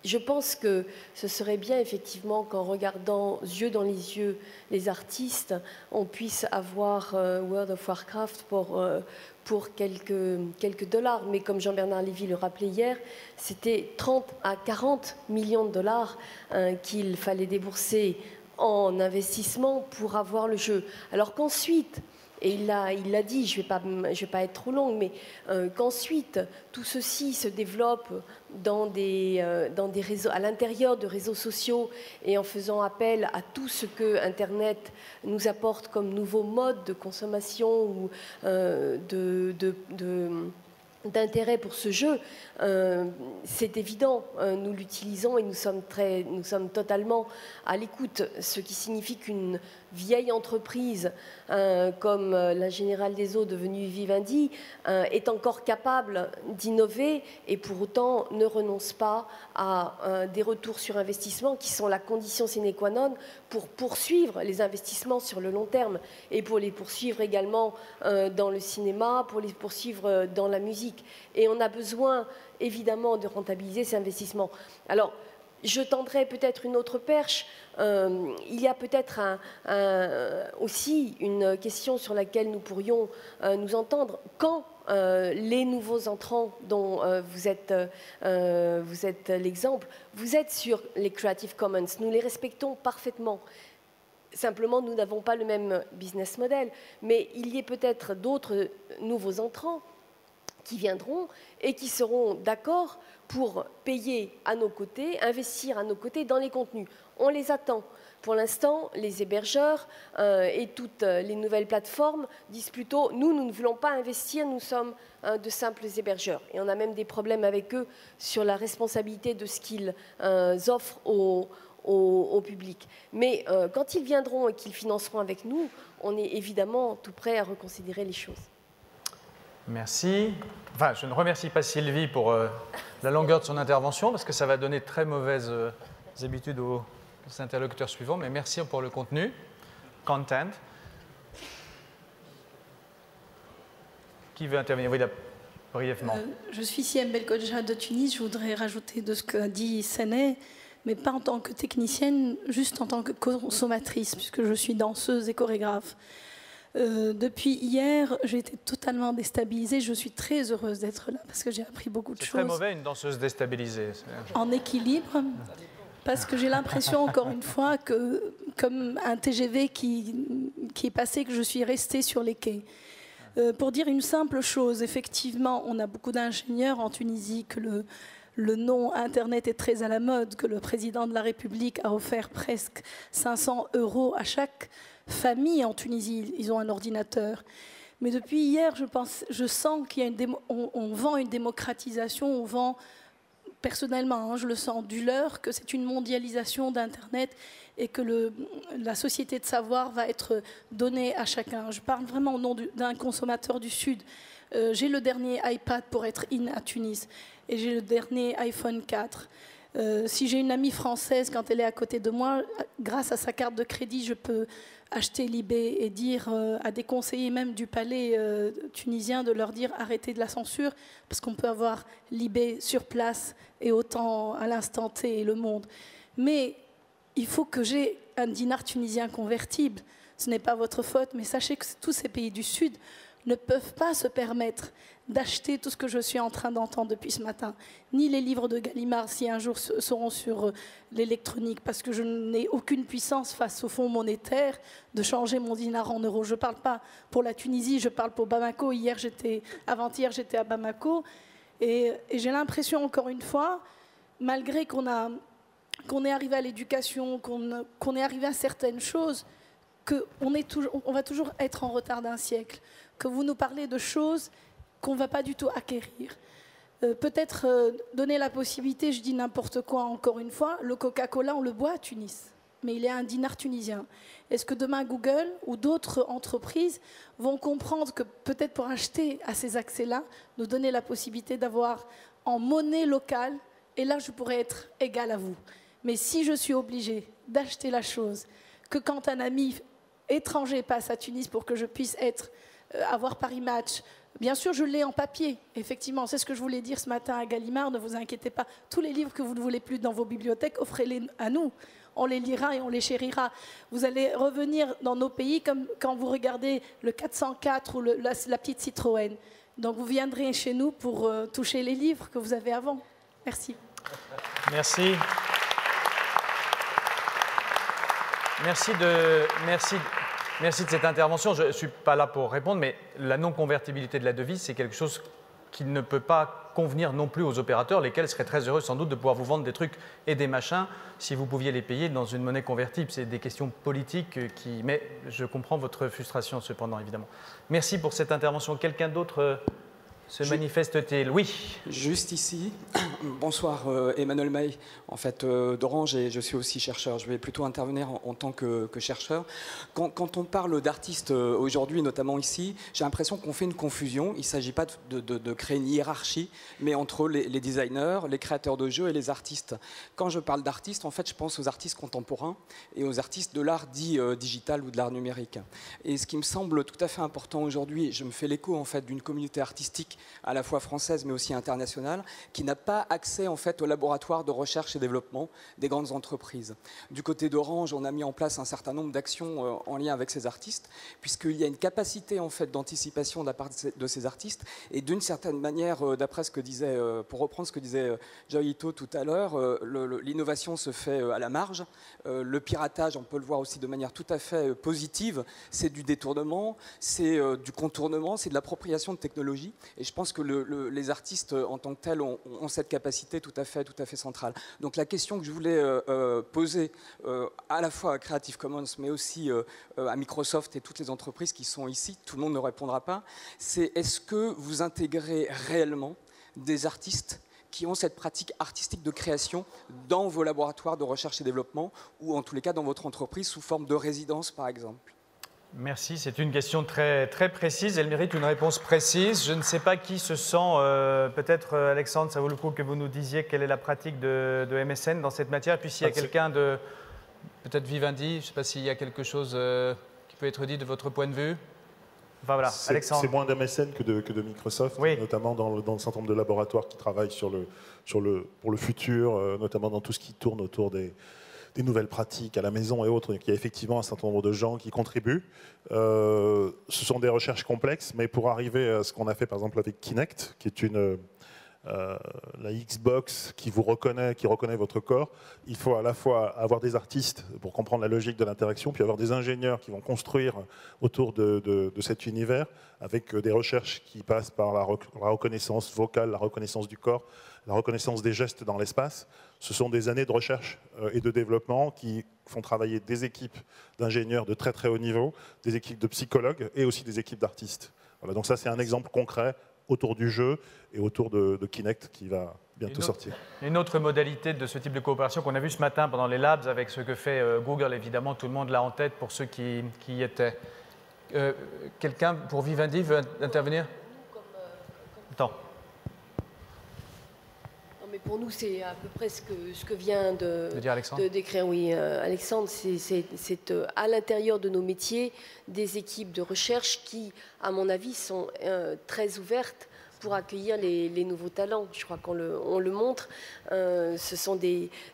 Je pense que ce serait bien, effectivement, qu'en regardant yeux dans les yeux les artistes, on puisse avoir World of Warcraft pour quelques dollars. Mais comme Jean-Bernard Lévy le rappelait hier, c'était 30 à 40 millions de dollars qu'il fallait débourser en investissement pour avoir le jeu. Alors qu'ensuite... Et il l'a dit, je vais pas être trop longue, mais qu'ensuite tout ceci se développe dans des réseaux, à l'intérieur de réseaux sociaux et en faisant appel à tout ce que Internet nous apporte comme nouveaux modes de consommation ou d'intérêt pour ce jeu, c'est évident, nous l'utilisons et nous sommes totalement à l'écoute, ce qui signifie qu'une vieille entreprise comme la Générale des Eaux devenue Vivendi est encore capable d'innover et pour autant ne renonce pas à des retours sur investissement qui sont la condition sine qua non pour poursuivre les investissements sur le long terme et pour les poursuivre également dans le cinéma, pour les poursuivre dans la musique. Et on a besoin évidemment de rentabiliser ces investissements. Alors, je tendrai peut-être une autre perche. Il y a peut-être aussi une question sur laquelle nous pourrions nous entendre. Quand les nouveaux entrants dont vous êtes l'exemple, vous êtes sur les Creative Commons, nous les respectons parfaitement. Simplement, nous n'avons pas le même business model. Mais il y a peut-être d'autres nouveaux entrants qui viendront et qui seront d'accord pour payer à nos côtés, investir à nos côtés dans les contenus. On les attend. Pour l'instant, les hébergeurs et toutes les nouvelles plateformes disent plutôt « nous ne voulons pas investir, nous sommes de simples hébergeurs ». Et on a même des problèmes avec eux sur la responsabilité de ce qu'ils offrent au public. Mais quand ils viendront et qu'ils financeront avec nous, on est évidemment tout prêt à reconsidérer les choses. Merci. Enfin, je ne remercie pas Sylvie pour la longueur de son intervention, parce que ça va donner de très mauvaises habitudes aux interlocuteurs suivants, mais merci pour le contenu. Content. Qui veut intervenir? Oui, brièvement. Je suis Siem Belkodja de Tunis. Je voudrais rajouter de ce qu'a dit Séné, mais pas en tant que technicienne, juste en tant que consommatrice, puisque je suis danseuse et chorégraphe. Depuis hier, j'ai été totalement déstabilisée. Je suis très heureuse d'être là parce que j'ai appris beaucoup de choses. C'est très mauvais, une danseuse déstabilisée. En équilibre, parce que j'ai l'impression, encore une fois, que comme un TGV qui est passé, que je suis restée sur les quais. Pour dire une simple chose, effectivement, on a beaucoup d'ingénieurs en Tunisie, que le nom Internet est très à la mode, que le président de la République a offert presque 500 € à chaque famille en Tunisie. Ils ont un ordinateur. Mais depuis hier, je sens qu'il y a on vend une démocratisation, on vend, personnellement, je le sens du leurre, que c'est une mondialisation d'Internet et que la société de savoir va être donnée à chacun. Je parle vraiment au nom d'un consommateur du Sud. J'ai le dernier iPad pour être in à Tunis et j'ai le dernier iPhone 4. Si j'ai une amie française, quand elle est à côté de moi, grâce à sa carte de crédit, je peux acheter l'eBay et dire à des conseillers même du palais tunisien de leur dire arrêtez de la censure, parce qu'on peut avoir l'eBay sur place et autant à l'instant T et Le Monde. Mais il faut que j'ai un dinar tunisien convertible. Ce n'est pas votre faute, mais sachez que tous ces pays du Sud ne peuvent pas se permettre d'acheter tout ce que je suis en train d'entendre depuis ce matin, ni les livres de Gallimard, si un jour seront sur l'électronique, parce que je n'ai aucune puissance face au fonds monétaire de changer mon dinar en euros. Je ne parle pas pour la Tunisie, je parle pour Bamako. Avant-hier, j'étais à Bamako, et j'ai l'impression, encore une fois, malgré qu'on est arrivé à l'éducation, qu'on est arrivé à certaines choses, qu'on va toujours être en retard d'un siècle, que vous nous parlez de choses qu'on ne va pas du tout acquérir. Peut-être donner la possibilité, je dis n'importe quoi encore une fois, le Coca-Cola, on le boit à Tunis, mais il est à un dinar tunisien. Est-ce que demain Google ou d'autres entreprises vont comprendre que peut-être pour acheter à ces accès-là, nous donner la possibilité d'avoir en monnaie locale, et là je pourrais être égal à vous. Mais si je suis obligée d'acheter la chose, que quand un ami étranger passe à Tunis pour que je puisse avoir Paris Match, bien sûr, je l'ai en papier, effectivement. C'est ce que je voulais dire ce matin à Gallimard, ne vous inquiétez pas. Tous les livres que vous ne voulez plus dans vos bibliothèques, offrez-les à nous. On les lira et on les chérira. Vous allez revenir dans nos pays comme quand vous regardez le 404 ou la petite Citroën. Donc vous viendrez chez nous pour toucher les livres que vous avez avant. Merci. Merci. Merci de cette intervention. Je ne suis pas là pour répondre, mais la non-convertibilité de la devise, c'est quelque chose qui ne peut pas convenir non plus aux opérateurs, lesquels seraient très heureux sans doute de pouvoir vous vendre des trucs et des machins si vous pouviez les payer dans une monnaie convertible. C'est des questions politiques mais je comprends votre frustration cependant, évidemment. Merci pour cette intervention. Quelqu'un d'autre se manifeste-t-il? Oui. Juste ici. Bonsoir, Emmanuel May, en fait, d'Orange, et je suis aussi chercheur. Je vais plutôt intervenir en tant que chercheur. Quand on parle d'artistes aujourd'hui, notamment ici, j'ai l'impression qu'on fait une confusion. Il ne s'agit pas de créer une hiérarchie, mais entre les designers, les créateurs de jeux et les artistes. Quand je parle d'artistes, en fait, je pense aux artistes contemporains et aux artistes de l'art dit digital ou de l'art numérique. Et ce qui me semble tout à fait important aujourd'hui, je me fais l'écho en fait d'une communauté artistique à la fois française mais aussi internationale, qui n'a pas accès en fait au laboratoire de recherche et développement des grandes entreprises. Du côté d'Orange, on a mis en place un certain nombre d'actions en lien avec ces artistes, puisqu'il y a une capacité en fait d'anticipation de la part de ces artistes, et d'une certaine manière, d'après ce que disait, pour reprendre ce que disait Joy Ito tout à l'heure, l'innovation se fait à la marge. Le piratage, on peut le voir aussi de manière tout à fait positive, c'est du détournement, c'est du contournement, c'est de l'appropriation de technologies. Et je pense que les artistes en tant que tels ont cette capacité tout à fait centrale. Donc la question que je voulais poser à la fois à Creative Commons, mais aussi à Microsoft et toutes les entreprises qui sont ici, tout le monde ne répondra pas, c'est est-ce que vous intégrez réellement des artistes qui ont cette pratique artistique de création dans vos laboratoires de recherche et développement, ou en tous les cas dans votre entreprise sous forme de résidence par exemple? Merci, c'est une question très, très précise, elle mérite une réponse précise. Je ne sais pas qui se sent, peut-être Alexandre, ça vaut le coup que vous nous disiez quelle est la pratique de MSN dans cette matière, puis s'il y a quelqu'un de, peut-être Vivendi, je ne sais pas s'il y a quelque chose qui peut être dit de votre point de vue. Enfin voilà, Alexandre. C'est moins d'MSN que de Microsoft, oui. Notamment dans le certain nombre de laboratoires qui travaillent pour le futur, notamment dans tout ce qui tourne autour des nouvelles pratiques à la maison et autres. Il y a effectivement un certain nombre de gens qui contribuent. Ce sont des recherches complexes, mais pour arriver à ce qu'on a fait par exemple avec Kinect, qui est la Xbox qui vous reconnaît, qui reconnaît votre corps. Il faut à la fois avoir des artistes pour comprendre la logique de l'interaction, puis avoir des ingénieurs qui vont construire autour de cet univers, avec des recherches qui passent par la reconnaissance vocale, la reconnaissance du corps, la reconnaissance des gestes dans l'espace. Ce sont des années de recherche et de développement qui font travailler des équipes d'ingénieurs de très très haut niveau, des équipes de psychologues et aussi des équipes d'artistes. Voilà, donc ça c'est un exemple concret autour du jeu et autour de Kinect qui va bientôt sortir. Une autre modalité de ce type de coopération qu'on a vu ce matin pendant les labs avec ce que fait Google, évidemment, tout le monde l'a en tête pour ceux qui y étaient. Quelqu'un pour Vivendi veut intervenir? Attends. Non, mais pour nous, c'est à peu près ce que vient de décrire Alexandre. C'est à l'intérieur de nos métiers des équipes de recherche qui, à mon avis, sont très ouvertes pour accueillir les nouveaux talents. Je crois qu'on le montre. Ce sont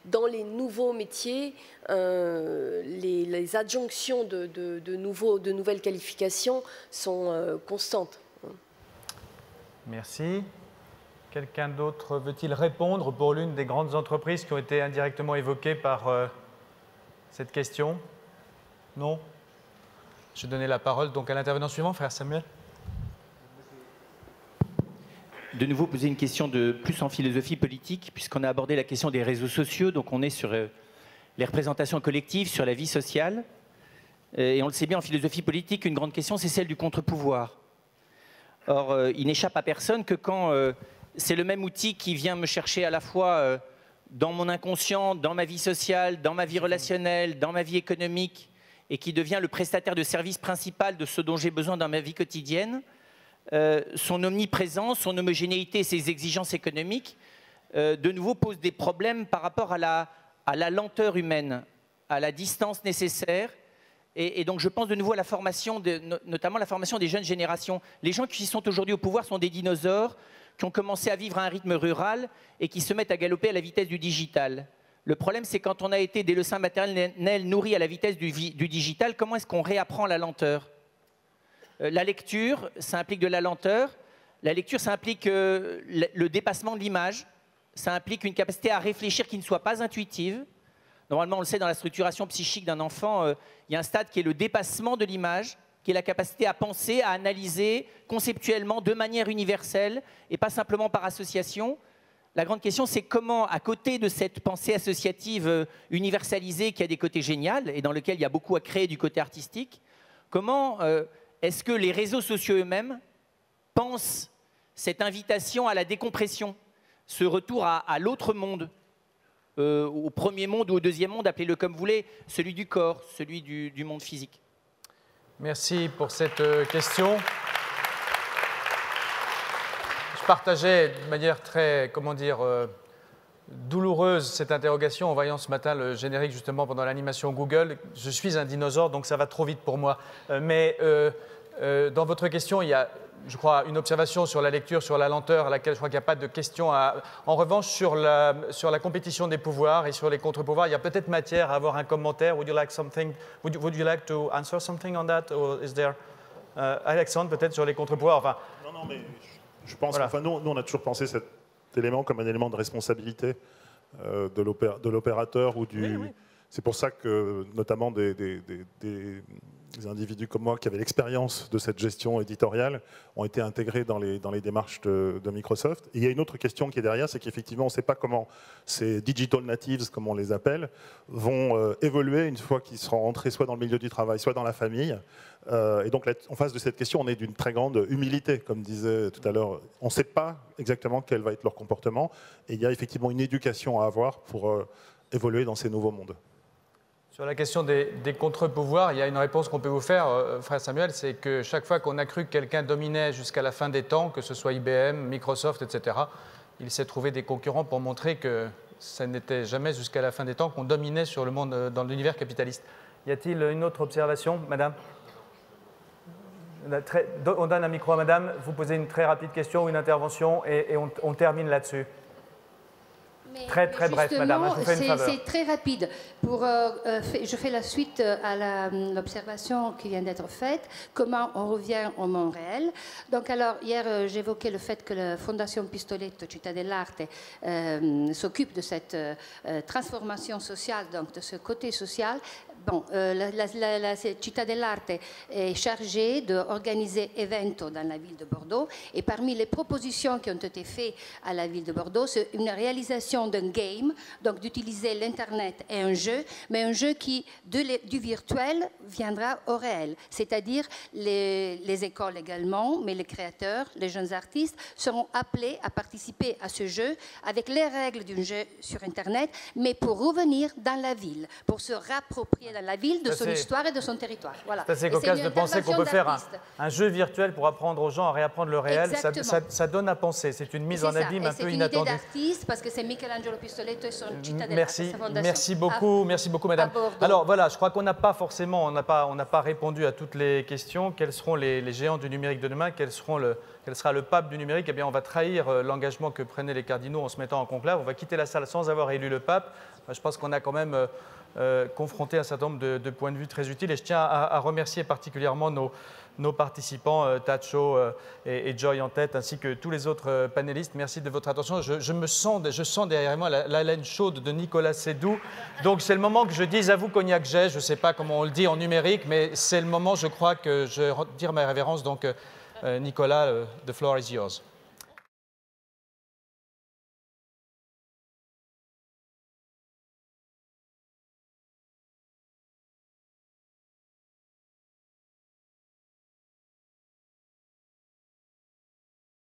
dans les nouveaux métiers, les adjonctions de nouvelles qualifications sont constantes. Merci. Quelqu'un d'autre veut-il répondre pour l'une des grandes entreprises qui ont été indirectement évoquées par cette question? Non? Je vais donner la parole donc à l'intervenant suivant, frère Samuel. De nouveau poser une question de plus en philosophie politique, puisqu'on a abordé la question des réseaux sociaux, donc on est sur les représentations collectives, sur la vie sociale. Et on le sait bien en philosophie politique, une grande question, c'est celle du contre-pouvoir. Or, il n'échappe à personne que quand c'est le même outil qui vient me chercher à la fois dans mon inconscient, dans ma vie sociale, dans ma vie relationnelle, dans ma vie économique, et qui devient le prestataire de service principal de ce dont j'ai besoin dans ma vie quotidienne, son omniprésence, son homogénéité et ses exigences économiques, de nouveau posent des problèmes par rapport à la lenteur humaine, à la distance nécessaire. Et donc je pense de nouveau à la formation, notamment la formation des jeunes générations. Les gens qui sont aujourd'hui au pouvoir sont des dinosaures qui ont commencé à vivre à un rythme rural et qui se mettent à galoper à la vitesse du digital. Le problème, c'est quand on a été dès le sein maternel nourri à la vitesse du digital, comment est-ce qu'on réapprend la lenteur? La lecture, ça implique de la lenteur. La lecture, ça implique le dépassement de l'image. Ça implique une capacité à réfléchir qui ne soit pas intuitive. Normalement, on le sait, dans la structuration psychique d'un enfant, il y a un stade qui est le dépassement de l'image, qui est la capacité à penser, à analyser conceptuellement, de manière universelle, et pas simplement par association. La grande question, c'est comment, à côté de cette pensée associative universalisée qui a des côtés géniaux et dans lequel il y a beaucoup à créer du côté artistique, comment est-ce que les réseaux sociaux eux-mêmes pensent cette invitation à la décompression, ce retour à l'autre monde, au premier monde ou au deuxième monde, appelez-le comme vous voulez, celui du corps, celui du monde physique. Merci pour cette question. Je partageais de manière très, comment dire, douloureuse cette interrogation en voyant ce matin le générique justement pendant l'animation Google. Je suis un dinosaure, donc ça va trop vite pour moi. Mais dans votre question, il y a, je crois, une observation sur la lecture, sur la lenteur, à laquelle je crois qu'il n'y a pas de question. En revanche, sur la compétition des pouvoirs et sur les contre-pouvoirs, il y a peut-être matière à avoir un commentaire. Would you like something? Would you like to answer something on that? Or is there Alexandre, peut-être sur les contre-pouvoirs. Enfin, non, mais je pense qu'enfin, nous, on a toujours pensé cet élément comme un élément de responsabilité de l'opérateur ou du. Oui. C'est pour ça que, notamment, des individus comme moi qui avaient l'expérience de cette gestion éditoriale ont été intégrés dans les démarches de Microsoft. Et il y a une autre question qui est derrière, c'est qu'effectivement, on ne sait pas comment ces digital natives, comme on les appelle, vont évoluer une fois qu'ils seront entrés soit dans le milieu du travail, soit dans la famille. Et donc, en face de cette question, on est d'une très grande humilité, comme disait tout à l'heure. On ne sait pas exactement quel va être leur comportement. Et il y a effectivement une éducation à avoir pour évoluer dans ces nouveaux mondes. Sur la question des contre-pouvoirs, il y a une réponse qu'on peut vous faire, frère Samuel, c'est que chaque fois qu'on a cru que quelqu'un dominait jusqu'à la fin des temps, que ce soit IBM, Microsoft, etc., il s'est trouvé des concurrents pour montrer que ça n'était jamais jusqu'à la fin des temps qu'on dominait sur le monde, dans l'univers capitaliste. Y a-t-il une autre observation, madame? On donne un micro à madame, vous posez une très rapide question ou une intervention et on termine là-dessus. Très bref, madame, je vous fais une faveur. C'est très rapide. Je fais la suite à l'observation qui vient d'être faite. Comment on revient au monde réel. Donc alors, hier, j'évoquais le fait que la Fondation Pistoletto Città dell'Arte s'occupe de cette transformation sociale, donc de ce côté social. Bon, la Città dell'Arte est chargée d'organiser événements dans la ville de Bordeaux et parmi les propositions qui ont été faites à la ville de Bordeaux, c'est une réalisation d'un game, donc d'utiliser l'Internet et un jeu, mais un jeu qui, du virtuel, viendra au réel. C'est-à-dire les écoles également, mais les créateurs, les jeunes artistes seront appelés à participer à ce jeu avec les règles d'un jeu sur Internet, mais pour revenir dans la ville, pour se rapproprier dans la ville de son histoire et de son territoire. Voilà. C'est cocasse de penser qu'on peut faire un jeu virtuel pour apprendre aux gens à réapprendre le réel. Ça donne à penser. C'est une mise en abîme un peu inattendue. C'est une idée d'artiste parce que c'est Michelangelo Pistoletto et son Città dell'Arte. Merci beaucoup, madame. Alors voilà, je crois qu'on n'a pas forcément, on n'a pas répondu à toutes les questions. Quels seront les géants du numérique de demain? Quel sera le pape du numérique? Eh bien, on va trahir l'engagement que prenaient les cardinaux en se mettant en conclave. On va quitter la salle sans avoir élu le pape. Je pense qu'on a quand même confronté un certain nombre de points de vue très utiles. Et je tiens à remercier particulièrement nos participants, Tacho et Joy en tête, ainsi que tous les autres panélistes. Merci de votre attention. Je sens derrière moi la laine chaude de Nicolas Sédou. Donc c'est le moment que je dise à vous, Cognac Jet, je ne sais pas comment on le dit en numérique, mais c'est le moment, je crois, que je dire ma révérence. Donc Nicolas, the floor is yours.